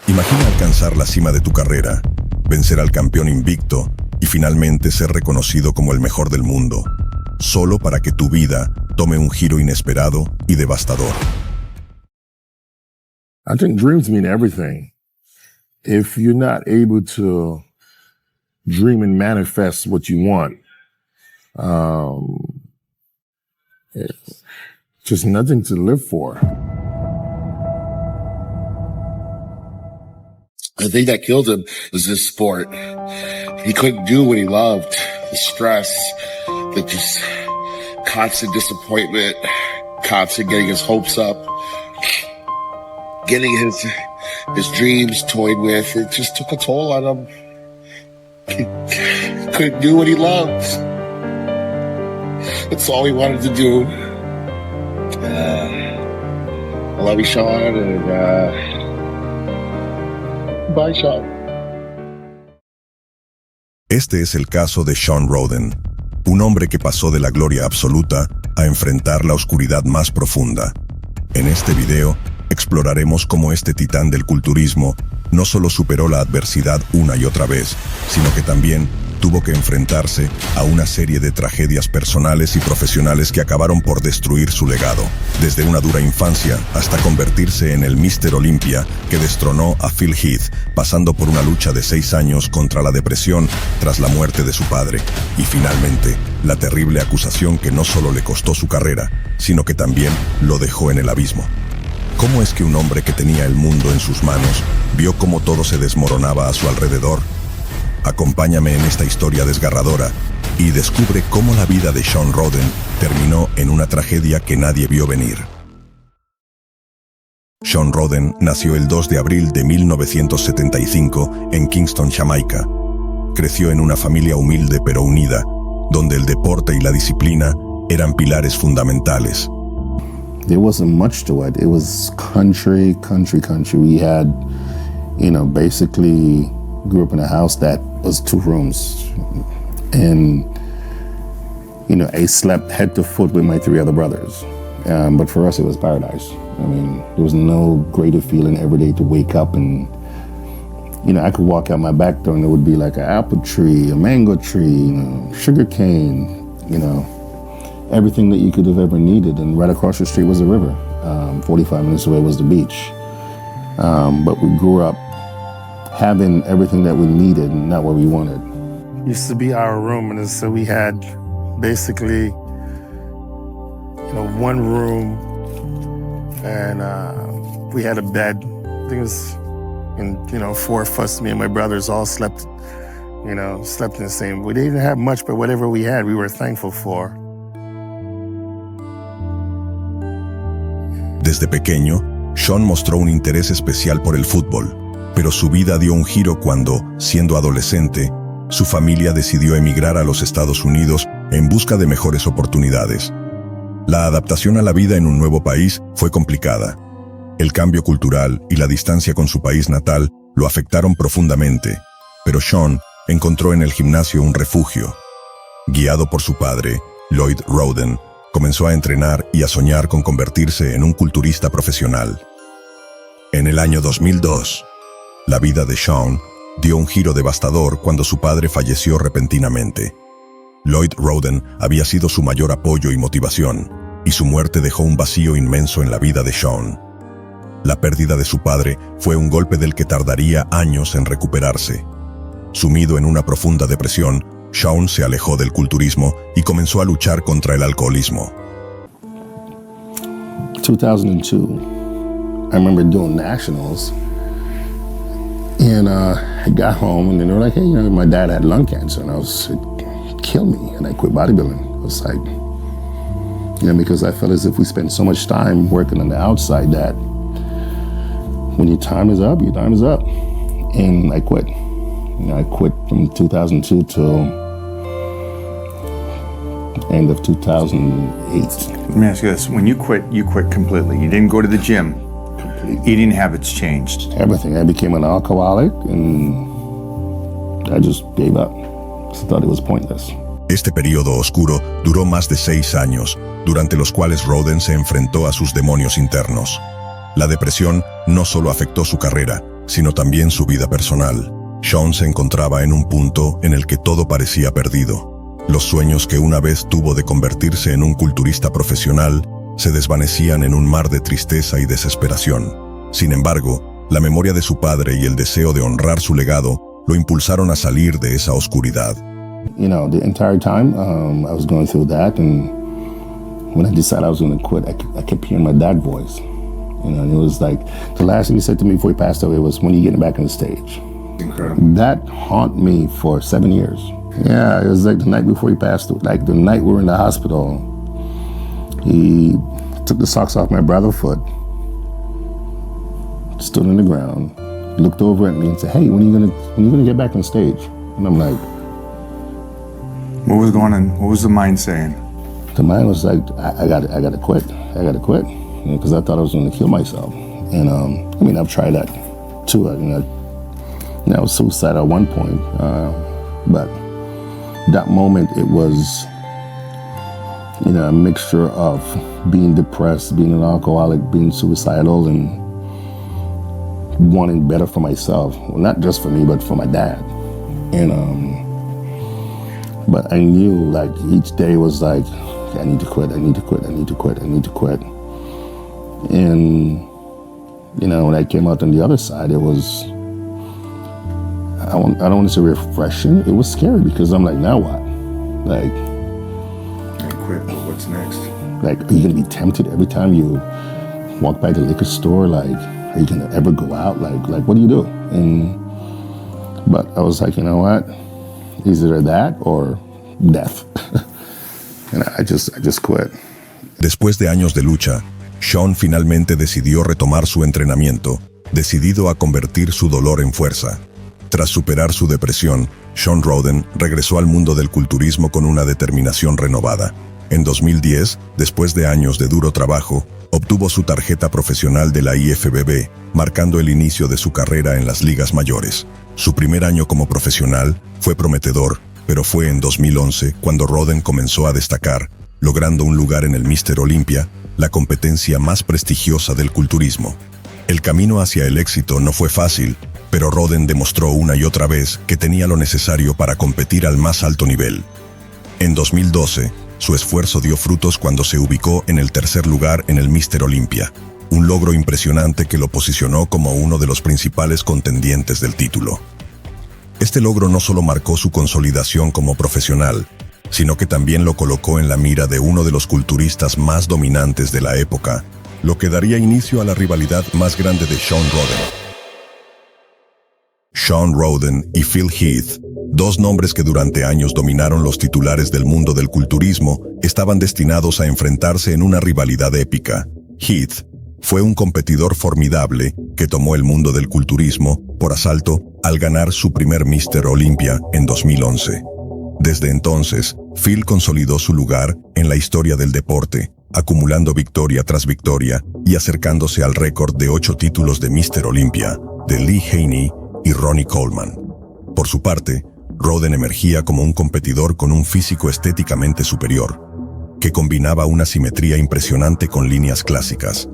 Imagina alcanzar la cima de tu carrera, vencer al campeón invicto y finalmente ser reconocido como el mejor del mundo, solo para que tu vida tome un giro inesperado y devastador. I think dreams mean everything. If you're not able to dream and manifest what you want, it's just nothing to live for. The thing that killed him was this sport. He couldn't do what he loved. The stress, the just constant disappointment, constant getting his hopes up, getting his dreams toyed with. It just took a toll on him. He couldn't do what he loved. That's all he wanted to do. I love you, Sean, and bye, Sean. Este es el caso de Shawn Rhoden, un hombre que pasó de la gloria absoluta a enfrentar la oscuridad más profunda. En este video, exploraremos cómo este titán del culturismo no solo superó la adversidad una y otra vez, sino que también tuvo que enfrentarse a una serie de tragedias personales y profesionales que acabaron por destruir su legado, desde una dura infancia hasta convertirse en el Mr. Olympia que destronó a Phil Heath, pasando por una lucha de 6 años contra la depresión tras la muerte de su padre, y finalmente, la terrible acusación que no solo le costó su carrera, sino que también lo dejó en el abismo. ¿Cómo es que un hombre que tenía el mundo en sus manos vio cómo todo se desmoronaba a su alrededor? Acompáñame en esta historia desgarradora y descubre cómo la vida de Shawn Rhoden terminó en una tragedia que nadie vio venir. Shawn Rhoden nació el 2 de abril de 1975 en Kingston, Jamaica. Creció en una familia humilde pero unida, donde el deporte y la disciplina eran pilares fundamentales. There wasn't much to it. It was country. We had, basically grew up in a house that was 2 rooms. And, I slept head to foot with my 3 other brothers. But for us, it was paradise. I mean, there was no greater feeling every day to wake up and I could walk out my back door and there would be like an apple tree, a mango tree, sugar cane, everything that you could have ever needed. And right across the street was a river. 45 minutes away was the beach. But we grew up having everything that we needed and not what we wanted. Used to be our room, and so we had basically, one room, and we had a bed. I think it was, and 4 of us, me and my brothers, all slept in the same. We didn't have much, but whatever we had, we were thankful for. Desde pequeño, Sean mostró un interés especial por el fútbol, pero su vida dio un giro cuando, siendo adolescente, su familia decidió emigrar a los Estados Unidos en busca de mejores oportunidades. La adaptación a la vida en un nuevo país fue complicada. El cambio cultural y la distancia con su país natal lo afectaron profundamente, pero Sean encontró en el gimnasio un refugio. Guiado por su padre, Lloyd Rhoden, comenzó a entrenar y a soñar con convertirse en un culturista profesional. En el año 2002, la vida de Sean dio un giro devastador cuando su padre falleció repentinamente. Lloyd Rhoden había sido su mayor apoyo y motivación, y su muerte dejó un vacío inmenso en la vida de Sean. La pérdida de su padre fue un golpe del que tardaría años en recuperarse. Sumido en una profunda depresión, Sean se alejó del culturismo y comenzó a luchar contra el alcoholismo. 2002, I remember doing nationals, and I got home, and they were like, hey, my dad had lung cancer, and I was like, kill me, and I quit bodybuilding. It was like, because I felt as if we spent so much time working on the outside that when your time is up, your time is up. And I quit. I quit from 2002 till end of 2008. Let me ask you this. When you quit completely. You didn't go to the gym. Eating habits changed. Everything. I became an alcoholic and I just gave up. I thought it was pointless. Este periodo oscuro duró más de 6 años, durante los cuales Rhoden se enfrentó a sus demonios internos. La depresión no solo afectó su carrera, sino también su vida personal. Sean se encontraba en un punto en el que todo parecía perdido. Los sueños que una vez tuvo de convertirse en un culturista profesional se desvanecían en un mar de tristeza y desesperación. Sin embargo, la memoria de su padre y el deseo de honrar su legado lo impulsaron a salir de esa oscuridad. The entire time I was going through that, and when I decided I was going to quit, I kept hearing my dad's voice. And it was like, the last thing he said to me before he passed away was, when are you getting back on the stage? Incredible. That haunted me for 7 years. Yeah, it was like the night before he passed away, like the night we were in the hospital. He took the socks off my brother's foot, stood on the ground, looked over at me and said, hey, when are you gonna get back on stage? And I'm like, what was going on? What was the mind saying? The mind was like, I gotta quit. I gotta quit. Because I thought I was going to kill myself. And I've tried that too. I was suicidal at one point. But that moment, it was, a mixture of being depressed, being an alcoholic, being suicidal, and wanting better for myself. Well, not just for me, but for my dad. But I knew, like, each day was like, okay, I need to quit, I need to quit, I need to quit, I need to quit. And, when I came out on the other side, it was, I don't want to say refreshing. It was scary because I'm like, now what? Like, I quit, but what's next? Like, are you going to be tempted every time you walk by the liquor store? Like, are you going to ever go out? Like, what do you do? But I was like, you know what? Either that or death. And I just quit. Después de años de lucha, Sean finalmente decidió retomar su entrenamiento, decidido a convertir su dolor en fuerza. Tras superar su depresión, Sean Rhoden regresó al mundo del culturismo con una determinación renovada. En 2010, después de años de duro trabajo, obtuvo su tarjeta profesional de la IFBB, marcando el inicio de su carrera en las ligas mayores. Su primer año como profesional fue prometedor, pero fue en 2011 cuando Rhoden comenzó a destacar, logrando un lugar en el Mr. Olympia, la competencia más prestigiosa del culturismo. El camino hacia el éxito no fue fácil, pero Roden demostró una y otra vez que tenía lo necesario para competir al más alto nivel. En 2012, su esfuerzo dio frutos cuando se ubicó en el tercer lugar en el Mr. Olympia, un logro impresionante que lo posicionó como uno de los principales contendientes del título. Este logro no solo marcó su consolidación como profesional, sino que también lo colocó en la mira de uno de los culturistas más dominantes de la época, lo que daría inicio a la rivalidad más grande de Shawn Rhoden. Shawn Rhoden y Phil Heath, dos nombres que durante años dominaron los titulares del mundo del culturismo, estaban destinados a enfrentarse en una rivalidad épica. Heath fue un competidor formidable que tomó el mundo del culturismo por asalto al ganar su primer Mr. Olympia en 2011. Desde entonces, Phil consolidó su lugar en la historia del deporte, acumulando victoria tras victoria y acercándose al récord de 8 títulos de Mr. Olympia de Lee Haney y Ronnie Coleman. Por su parte, Rhoden emergía como un competidor con un físico estéticamente superior, que combinaba una simetría impresionante con líneas clásicas,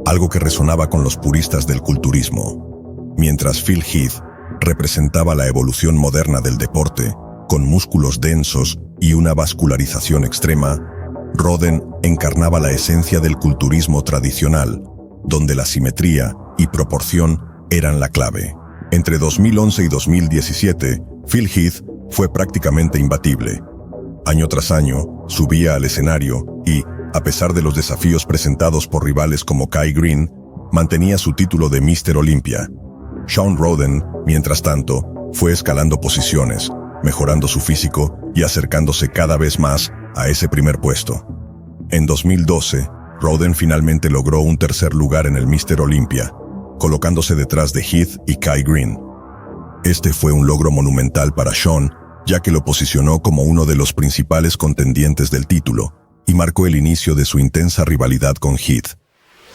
algo que resonaba con los puristas del culturismo. Mientras Phil Heath representaba la evolución moderna del deporte, con músculos densos y una vascularización extrema, Rhoden encarnaba la esencia del culturismo tradicional, donde la simetría y proporción eran la clave. Entre 2011 y 2017, Phil Heath fue prácticamente imbatible. Año tras año, subía al escenario y, a pesar de los desafíos presentados por rivales como Kai Greene, mantenía su título de Mr. Olympia. Shawn Rhoden, mientras tanto, fue escalando posiciones, mejorando su físico y acercándose cada vez más a ese primer puesto. En 2012, Rhoden finalmente logró un tercer lugar en el Mr. Olympia, colocándose detrás de Heath y Kai Greene. Este fue un logro monumental para Shawn, ya que lo posicionó como uno de los principales contendientes del título y marcó el inicio de su intensa rivalidad con Heath.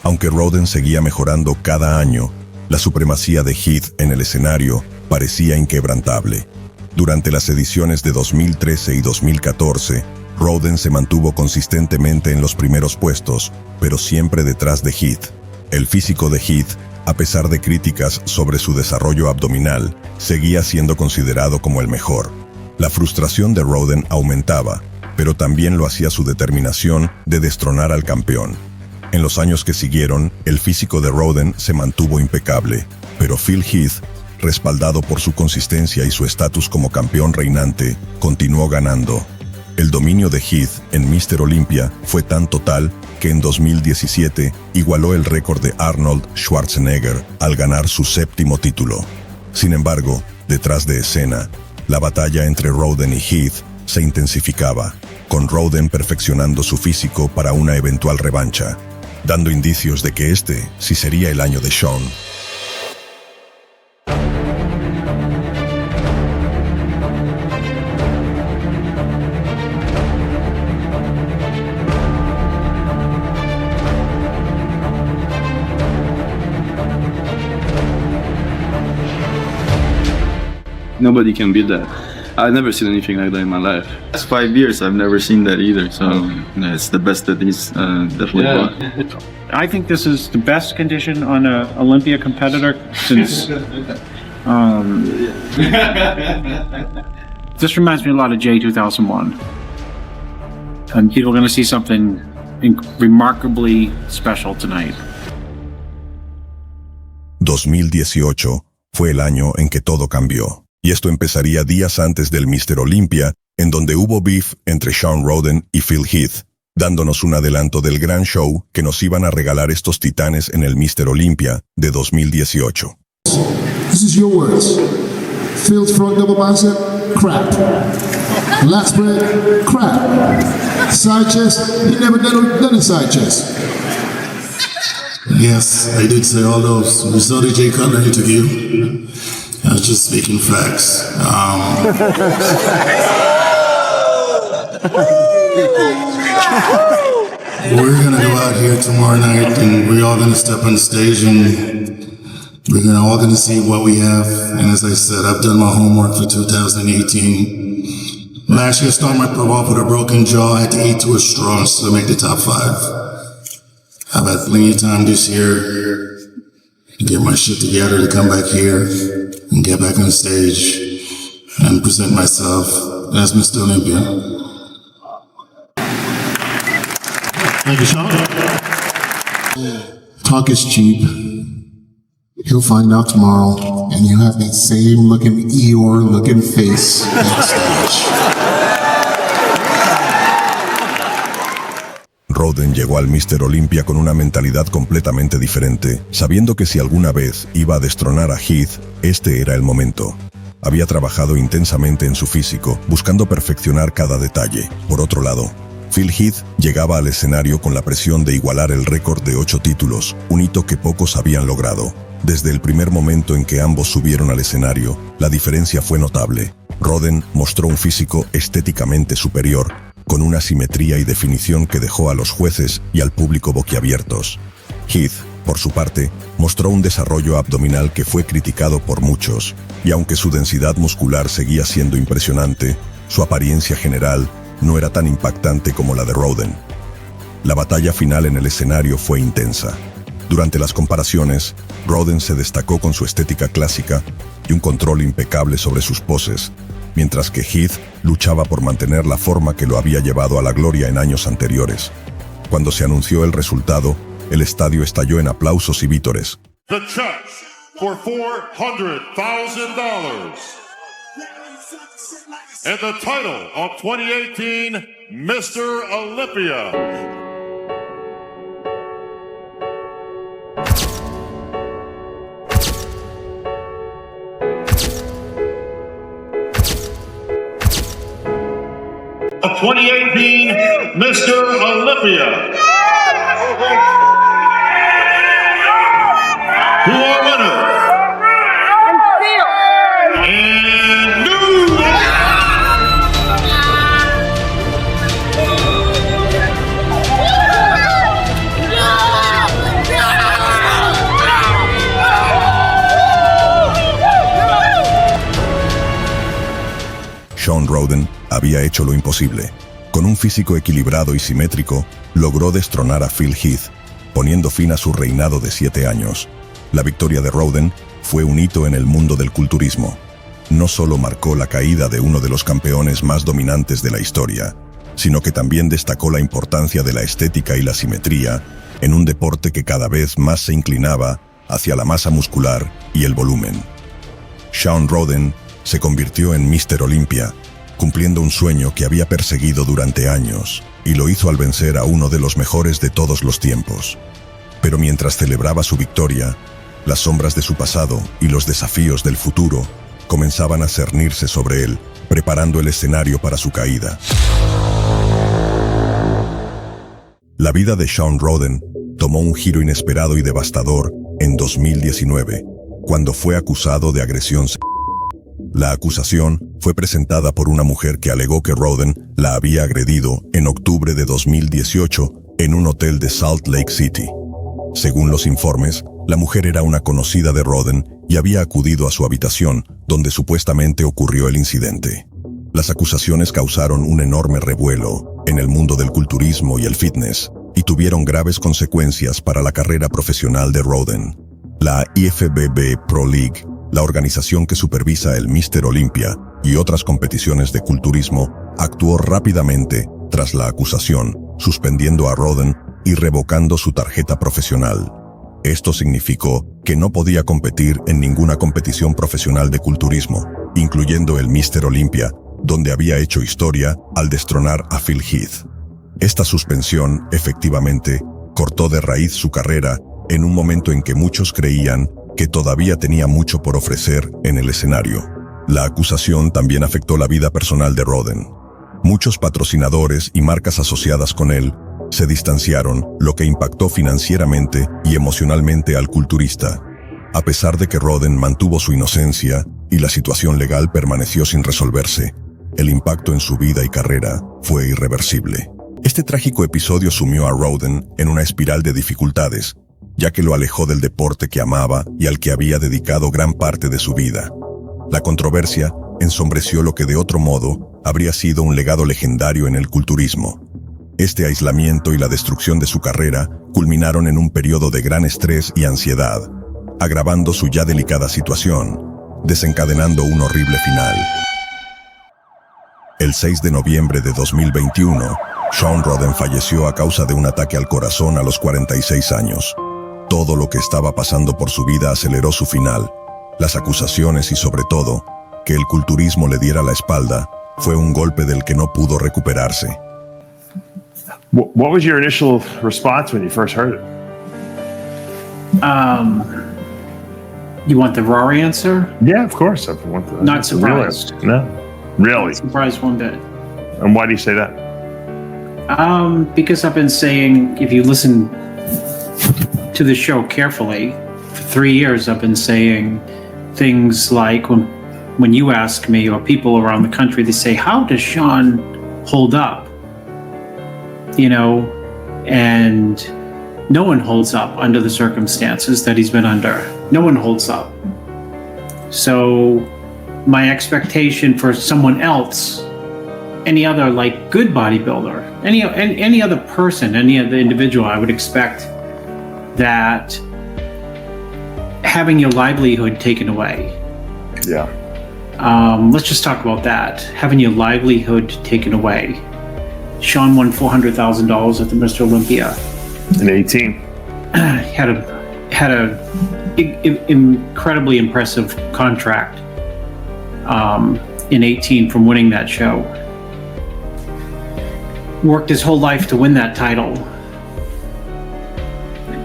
Aunque Rhoden seguía mejorando cada año, la supremacía de Heath en el escenario parecía inquebrantable. Durante las ediciones de 2013 y 2014, Rhoden se mantuvo consistentemente en los primeros puestos, pero siempre detrás de Heath. El físico de Heath, a pesar de críticas sobre su desarrollo abdominal, seguía siendo considerado como el mejor. La frustración de Rhoden aumentaba, pero también lo hacía su determinación de destronar al campeón. En los años que siguieron, el físico de Rhoden se mantuvo impecable, pero Phil Heath, respaldado por su consistencia y su estatus como campeón reinante, continuó ganando. El dominio de Heath en Mr. Olympia fue tan total que en 2017 igualó el récord de Arnold Schwarzenegger al ganar su 7º título. Sin embargo, detrás de escena, la batalla entre Rhoden y Heath se intensificaba, con Rhoden perfeccionando su físico para una eventual revancha, dando indicios de que este sí sería el año de Shawn. Nobody can beat that. I've never seen anything like that in my life. Last 5 years, I've never seen that either. So it's the best that he's definitely brought. I think this is the best condition on an Olympia competitor since. This reminds me a lot of J2001. And people are going to see something remarkably special tonight. 2018 fue el año en que todo cambió. Y esto empezaría días antes del Mr. Olympia, en donde hubo beef entre Shawn Rhoden y Phil Heath, dándonos un adelanto del gran show que nos iban a regalar estos titanes en el Mr. Olympia de 2018. This is your words. Phil's front double bicep, crap. Lat spread, crap. Side chest, he never done a side chest. Yes, I did say all those. We saw the Jay Cutler interview. I was just speaking facts. We're gonna go out here tomorrow night and we're all gonna step on the stage and we're all gonna see what we have. And as I said, I've done my homework for 2018. Last year, started my pro off with a broken jaw. I had to eat to a straw to make the top 5. I've had plenty of time this year to get my shit together to come back here. and get back on stage and present myself as Mr. Olympia. Thank you, Sean. Talk is cheap. He'll find out tomorrow, and you have that same looking Eeyore looking face backstage. Roden llegó al Mr. Olympia con una mentalidad completamente diferente, sabiendo que si alguna vez iba a destronar a Heath, este era el momento. Había trabajado intensamente en su físico, buscando perfeccionar cada detalle. Por otro lado, Phil Heath llegaba al escenario con la presión de igualar el récord de 8 títulos, un hito que pocos habían logrado. Desde el primer momento en que ambos subieron al escenario, la diferencia fue notable. Roden mostró un físico estéticamente superior, con una simetría y definición que dejó a los jueces y al público boquiabiertos. Heath, por su parte, mostró un desarrollo abdominal que fue criticado por muchos, y aunque su densidad muscular seguía siendo impresionante, su apariencia general no era tan impactante como la de Roden. La batalla final en el escenario fue intensa. Durante las comparaciones, Roden se destacó con su estética clásica y un control impecable sobre sus poses, mientras que Heath luchaba por mantener la forma que lo había llevado a la gloria en años anteriores. Cuando se anunció el resultado, el estadio estalló en aplausos y vítores. The check for $400,000 and the title of 2018 Mr. Olympia. Of 2018 Mr. Olympia. Who are winners? And new. Shawn Roden había hecho lo imposible. Con un físico equilibrado y simétrico, logró destronar a Phil Heath, poniendo fin a su reinado de 7 años. La victoria de Roden fue un hito en el mundo del culturismo. No solo marcó la caída de uno de los campeones más dominantes de la historia, sino que también destacó la importancia de la estética y la simetría en un deporte que cada vez más se inclinaba hacia la masa muscular y el volumen. Shawn Roden se convirtió en Mr. Olympia, cumpliendo un sueño que había perseguido durante años, y lo hizo al vencer a uno de los mejores de todos los tiempos. Pero mientras celebraba su victoria, las sombras de su pasado y los desafíos del futuro comenzaban a cernirse sobre él, preparando el escenario para su caída. La vida de Shawn Roden tomó un giro inesperado y devastador en 2019, cuando fue acusado de agresión sexual. La acusación fue presentada por una mujer que alegó que Roden la había agredido en octubre de 2018 en un hotel de Salt Lake City. Según los informes, la mujer era una conocida de Roden y había acudido a su habitación, donde supuestamente ocurrió el incidente. Las acusaciones causaron un enorme revuelo en el mundo del culturismo y el fitness, y tuvieron graves consecuencias para la carrera profesional de Roden. La IFBB Pro League, la organización que supervisa el Mr. Olympia y otras competiciones de culturismo, actuó rápidamente tras la acusación, suspendiendo a Roden y revocando su tarjeta profesional. Esto significó que no podía competir en ninguna competición profesional de culturismo, incluyendo el Mr. Olympia, donde había hecho historia al destronar a Phil Heath. Esta suspensión, efectivamente, cortó de raíz su carrera en un momento en que muchos creían que todavía tenía mucho por ofrecer en el escenario. La acusación también afectó la vida personal de Roden. Muchos patrocinadores y marcas asociadas con él se distanciaron, lo que impactó financieramente y emocionalmente al culturista. A pesar de que Roden mantuvo su inocencia y la situación legal permaneció sin resolverse, el impacto en su vida y carrera fue irreversible. Este trágico episodio sumió a Roden en una espiral de dificultades, ya que lo alejó del deporte que amaba y al que había dedicado gran parte de su vida. La controversia ensombreció lo que de otro modo habría sido un legado legendario en el culturismo. Este aislamiento y la destrucción de su carrera culminaron en un periodo de gran estrés y ansiedad, agravando su ya delicada situación. desencadenando un horrible final. El 6 de noviembre de 2021, Shawn Rhoden falleció a causa de un ataque al corazón a los 46 años. Todo lo que estaba pasando por su vida aceleró su final. Las acusaciones y sobre todo, que el culturismo le diera la espalda, fue un golpe del que no pudo recuperarse. What was your initial response when you first heard it? You want the raw answer? Yeah, of course. I want the, Not surprised. No, really. Not surprised one bit. And why do you say that? Because I've been saying, if you listen to the show carefully, for 3 years I've been saying things like when you ask me or people around the country, they say, how does Shawn hold up? You know, and no one holds up under the circumstances that he's been under. No one holds up. So my expectation for someone else, any other like good bodybuilder, any other person, any other individual, I would expect that having your livelihood taken away. Yeah. Let's just talk about that. Having your livelihood taken away. Shawn won $400,000 at the Mr. Olympia. In 18. Had a incredibly impressive contract in 18 from winning that show. Worked his whole life to win that title.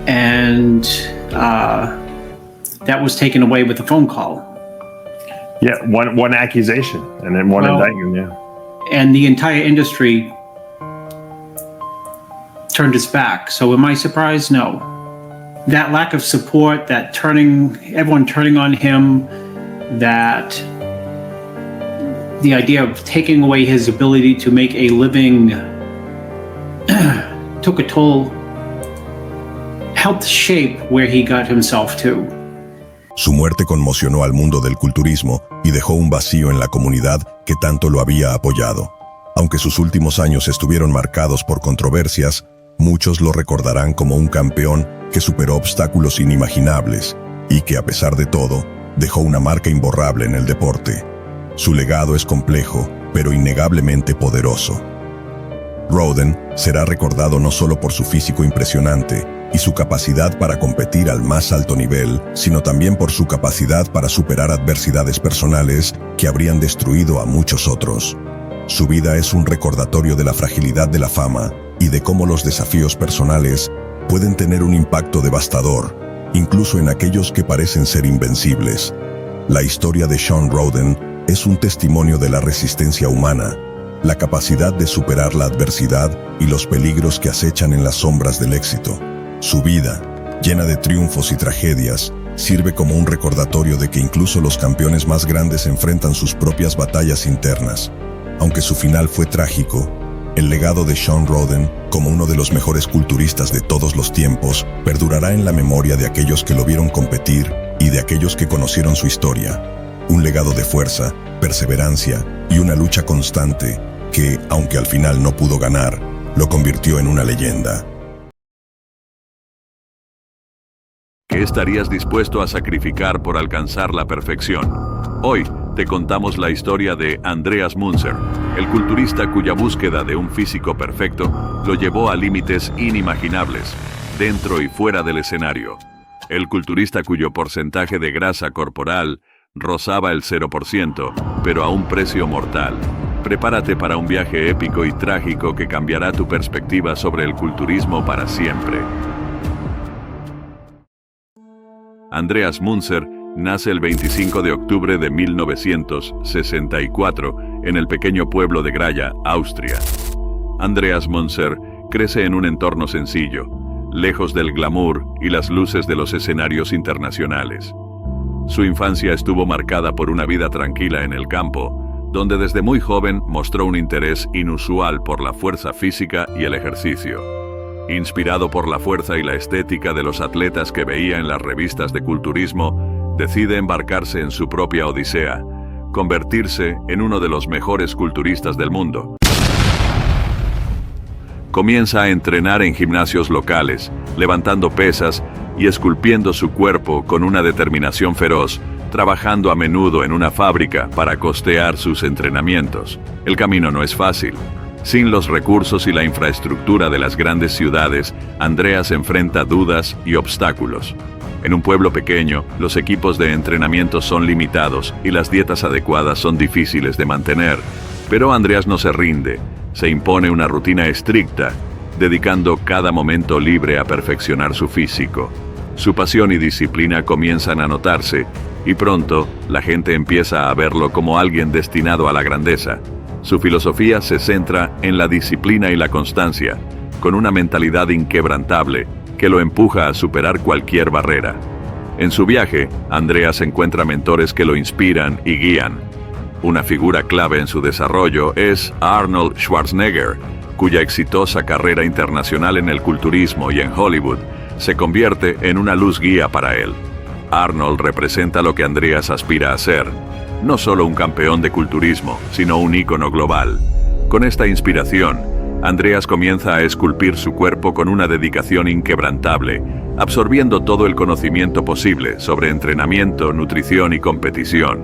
And that was taken away with a phone call. Yeah, one accusation and then one indictment, yeah. And the entire industry turned its back. So am I surprised? No. That lack of support, that everyone turning on him, that the idea of taking away his ability to make a living took a toll, helped shape where he got himself to. Su muerte conmocionó al mundo del culturismo y dejó un vacío en la comunidad que tanto lo había apoyado. Aunque sus últimos años estuvieron marcados por controversias, muchos lo recordarán como un campeón que superó obstáculos inimaginables y que, a pesar de todo, dejó una marca imborrable en el deporte. Su legado es complejo, pero innegablemente poderoso. Rhoden será recordado no solo por su físico impresionante y su capacidad para competir al más alto nivel, sino también por su capacidad para superar adversidades personales que habrían destruido a muchos otros. Su vida es un recordatorio de la fragilidad de la fama y de cómo los desafíos personales pueden tener un impacto devastador, incluso en aquellos que parecen ser invencibles. La historia de Shawn Rhoden es un testimonio de la resistencia humana, la capacidad de superar la adversidad y los peligros que acechan en las sombras del éxito. Su vida, llena de triunfos y tragedias, sirve como un recordatorio de que incluso los campeones más grandes enfrentan sus propias batallas internas. Aunque su final fue trágico, el legado de Shawn Rhoden, como uno de los mejores culturistas de todos los tiempos, perdurará en la memoria de aquellos que lo vieron competir y de aquellos que conocieron su historia. Un legado de fuerza, perseverancia y una lucha constante que, aunque al final no pudo ganar, lo convirtió en una leyenda. ¿Qué estarías dispuesto a sacrificar por alcanzar la perfección? Hoy te contamos la historia de Andreas Munzer, el culturista cuya búsqueda de un físico perfecto lo llevó a límites inimaginables, dentro y fuera del escenario. El culturista cuyo porcentaje de grasa corporal rozaba el 0%, pero a un precio mortal. Prepárate para un viaje épico y trágico que cambiará tu perspectiva sobre el culturismo para siempre. Andreas Munzer nace el 25 de octubre de 1964 en el pequeño pueblo de Graja, Austria. Andreas Munzer crece en un entorno sencillo, lejos del glamour y las luces de los escenarios internacionales. Su infancia estuvo marcada por una vida tranquila en el campo, donde desde muy joven mostró un interés inusual por la fuerza física y el ejercicio. Inspirado por la fuerza y la estética de los atletas que veía en las revistas de culturismo, decide embarcarse en su propia odisea, convertirse en uno de los mejores culturistas del mundo. Comienza a entrenar en gimnasios locales, levantando pesas y esculpiendo su cuerpo con una determinación feroz, trabajando a menudo en una fábrica para costear sus entrenamientos. El camino no es fácil. Sin los recursos y la infraestructura de las grandes ciudades, Andreas enfrenta dudas y obstáculos. En un pueblo pequeño, los equipos de entrenamiento son limitados y las dietas adecuadas son difíciles de mantener. Pero Andreas no se rinde, se impone una rutina estricta, dedicando cada momento libre a perfeccionar su físico. Su pasión y disciplina comienzan a notarse, y pronto la gente empieza a verlo como alguien destinado a la grandeza. Su filosofía se centra en la disciplina y la constancia, con una mentalidad inquebrantable que lo empuja a superar cualquier barrera. En su viaje, Andreas encuentra mentores que lo inspiran y guían. Una figura clave en su desarrollo es Arnold Schwarzenegger, cuya exitosa carrera internacional en el culturismo y en Hollywood se convierte en una luz guía para él. Arnold representa lo que Andreas aspira a ser, no solo un campeón de culturismo, sino un ícono global. Con esta inspiración, Andreas comienza a esculpir su cuerpo con una dedicación inquebrantable, absorbiendo todo el conocimiento posible sobre entrenamiento, nutrición y competición.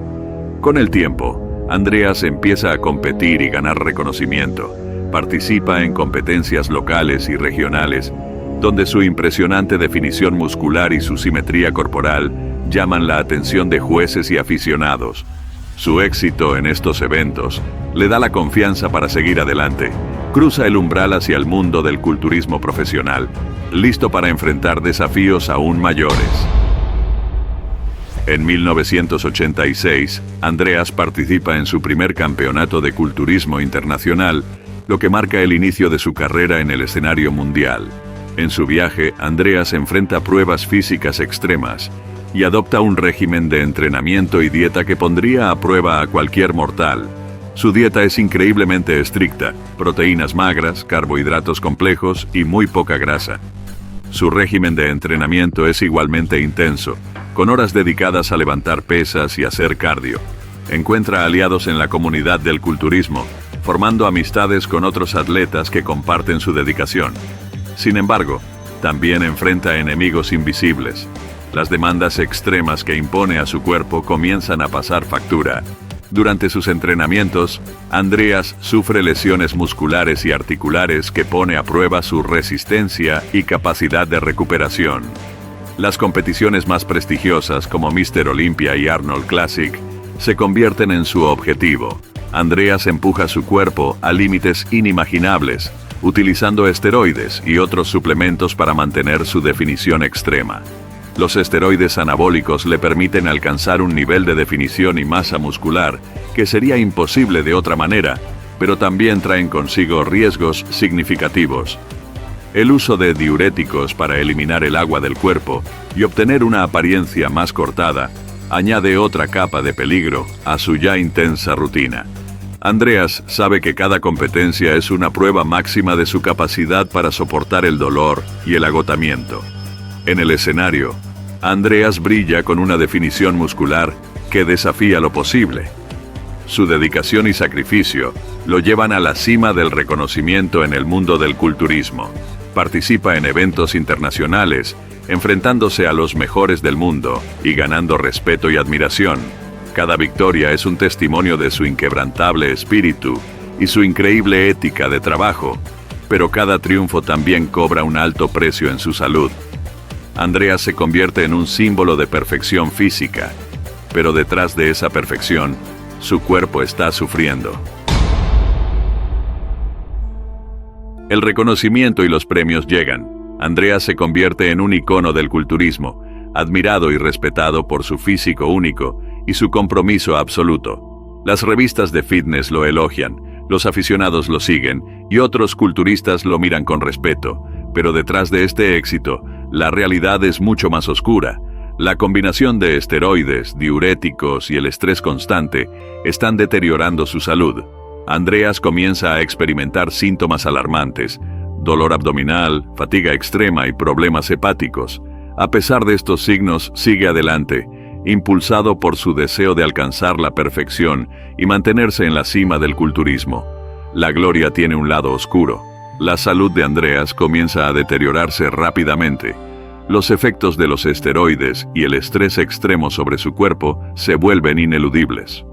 Con el tiempo, Andreas empieza a competir y ganar reconocimiento. Participa en competencias locales y regionales, donde su impresionante definición muscular y su simetría corporal llaman la atención de jueces y aficionados. Su éxito en estos eventos le da la confianza para seguir adelante. Cruza el umbral hacia el mundo del culturismo profesional, listo para enfrentar desafíos aún mayores. En 1986, Andreas participa en su primer campeonato de culturismo internacional, lo que marca el inicio de su carrera en el escenario mundial. En su viaje, Andreas enfrenta pruebas físicas extremas y adopta un régimen de entrenamiento y dieta que pondría a prueba a cualquier mortal. Su dieta es increíblemente estricta: proteínas magras, carbohidratos complejos y muy poca grasa. Su régimen de entrenamiento es igualmente intenso, con horas dedicadas a levantar pesas y hacer cardio. Encuentra aliados en la comunidad del culturismo, formando amistades con otros atletas que comparten su dedicación. Sin embargo, también enfrenta enemigos invisibles. Las demandas extremas que impone a su cuerpo comienzan a pasar factura. Durante sus entrenamientos, Andreas sufre lesiones musculares y articulares que pone a prueba su resistencia y capacidad de recuperación. Las competiciones más prestigiosas como Mr. Olympia y Arnold Classic se convierten en su objetivo. Andreas empuja su cuerpo a límites inimaginables, utilizando esteroides y otros suplementos para mantener su definición extrema. Los esteroides anabólicos le permiten alcanzar un nivel de definición y masa muscular que sería imposible de otra manera, pero también traen consigo riesgos significativos. El uso de diuréticos para eliminar el agua del cuerpo y obtener una apariencia más cortada añade otra capa de peligro a su ya intensa rutina. Andreas sabe que cada competencia es una prueba máxima de su capacidad para soportar el dolor y el agotamiento. En el escenario, Andreas brilla con una definición muscular que desafía lo posible. Su dedicación y sacrificio lo llevan a la cima del reconocimiento en el mundo del culturismo. Participa en eventos internacionales, enfrentándose a los mejores del mundo y ganando respeto y admiración. Cada victoria es un testimonio de su inquebrantable espíritu y su increíble ética de trabajo, pero cada triunfo también cobra un alto precio en su salud. Andreas se convierte en un símbolo de perfección física, pero detrás de esa perfección, su cuerpo está sufriendo. El reconocimiento y los premios llegan. Andreas se convierte en un icono del culturismo, admirado y respetado por su físico único y su compromiso absoluto. Las revistas de fitness lo elogian, los aficionados lo siguen y otros culturistas lo miran con respeto, pero detrás de este éxito, la realidad es mucho más oscura. La combinación de esteroides, diuréticos y el estrés constante están deteriorando su salud. Andreas comienza a experimentar síntomas alarmantes: dolor abdominal, fatiga extrema y problemas hepáticos. A pesar de estos signos, sigue adelante, impulsado por su deseo de alcanzar la perfección y mantenerse en la cima del culturismo. La gloria tiene un lado oscuro. La salud de Andreas comienza a deteriorarse rápidamente. los efectos de los esteroides y el estrés extremo sobre su cuerpo se vuelven ineludibles.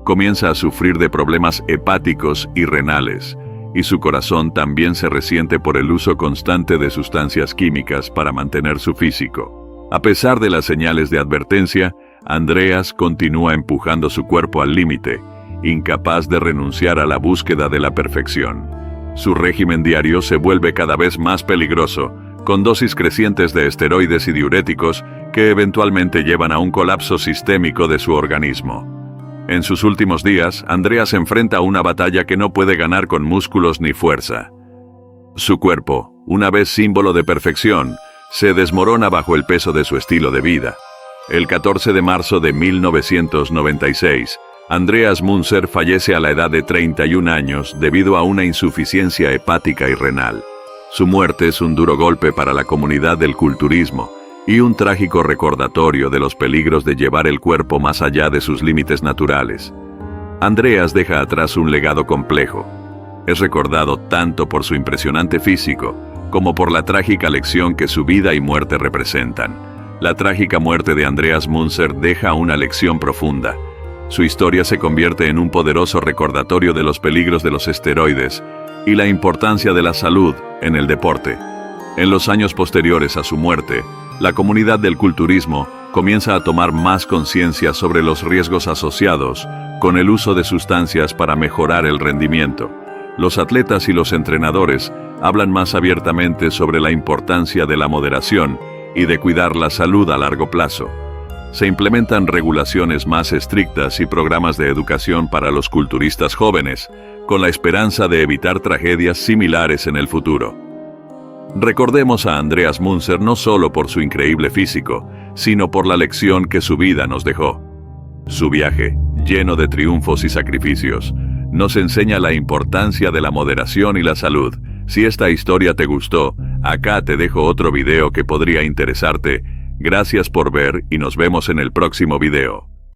Comienza a sufrir de problemas hepáticos y renales, y su corazón también se resiente por el uso constante de sustancias químicas para mantener su físico. A pesar de las señales de advertencia, Andreas continúa empujando su cuerpo al límite, incapaz de renunciar a la búsqueda de la perfección. Su régimen diario se vuelve cada vez más peligroso, con dosis crecientes de esteroides y diuréticos que eventualmente llevan a un colapso sistémico de su organismo. En sus últimos días, Andreas enfrenta una batalla que no puede ganar con músculos ni fuerza. Su cuerpo, una vez símbolo de perfección, se desmorona bajo el peso de su estilo de vida. El 14 de marzo de 1996, Andreas Munzer fallece a la edad de 31 años debido a una insuficiencia hepática y renal. Su muerte es un duro golpe para la comunidad del culturismo y un trágico recordatorio de los peligros de llevar el cuerpo más allá de sus límites naturales. Andreas deja atrás un legado complejo. Es recordado tanto por su impresionante físico como por la trágica lección que su vida y muerte representan. La trágica muerte de Andreas Munzer deja una lección profunda. Su historia se convierte en un poderoso recordatorio de los peligros de los esteroides y la importancia de la salud en el deporte. En los años posteriores a su muerte, la comunidad del culturismo comienza a tomar más conciencia sobre los riesgos asociados con el uso de sustancias para mejorar el rendimiento. Los atletas y los entrenadores hablan más abiertamente sobre la importancia de la moderación y de cuidar la salud a largo plazo. Se implementan regulaciones más estrictas y programas de educación para los culturistas jóvenes, con la esperanza de evitar tragedias similares en el futuro. Recordemos a Andreas Munzer no solo por su increíble físico, sino por la lección que su vida nos dejó. Su viaje, lleno de triunfos y sacrificios, nos enseña la importancia de la moderación y la salud. Si esta historia te gustó, acá te dejo otro video que podría interesarte. Gracias por ver y nos vemos en el próximo video.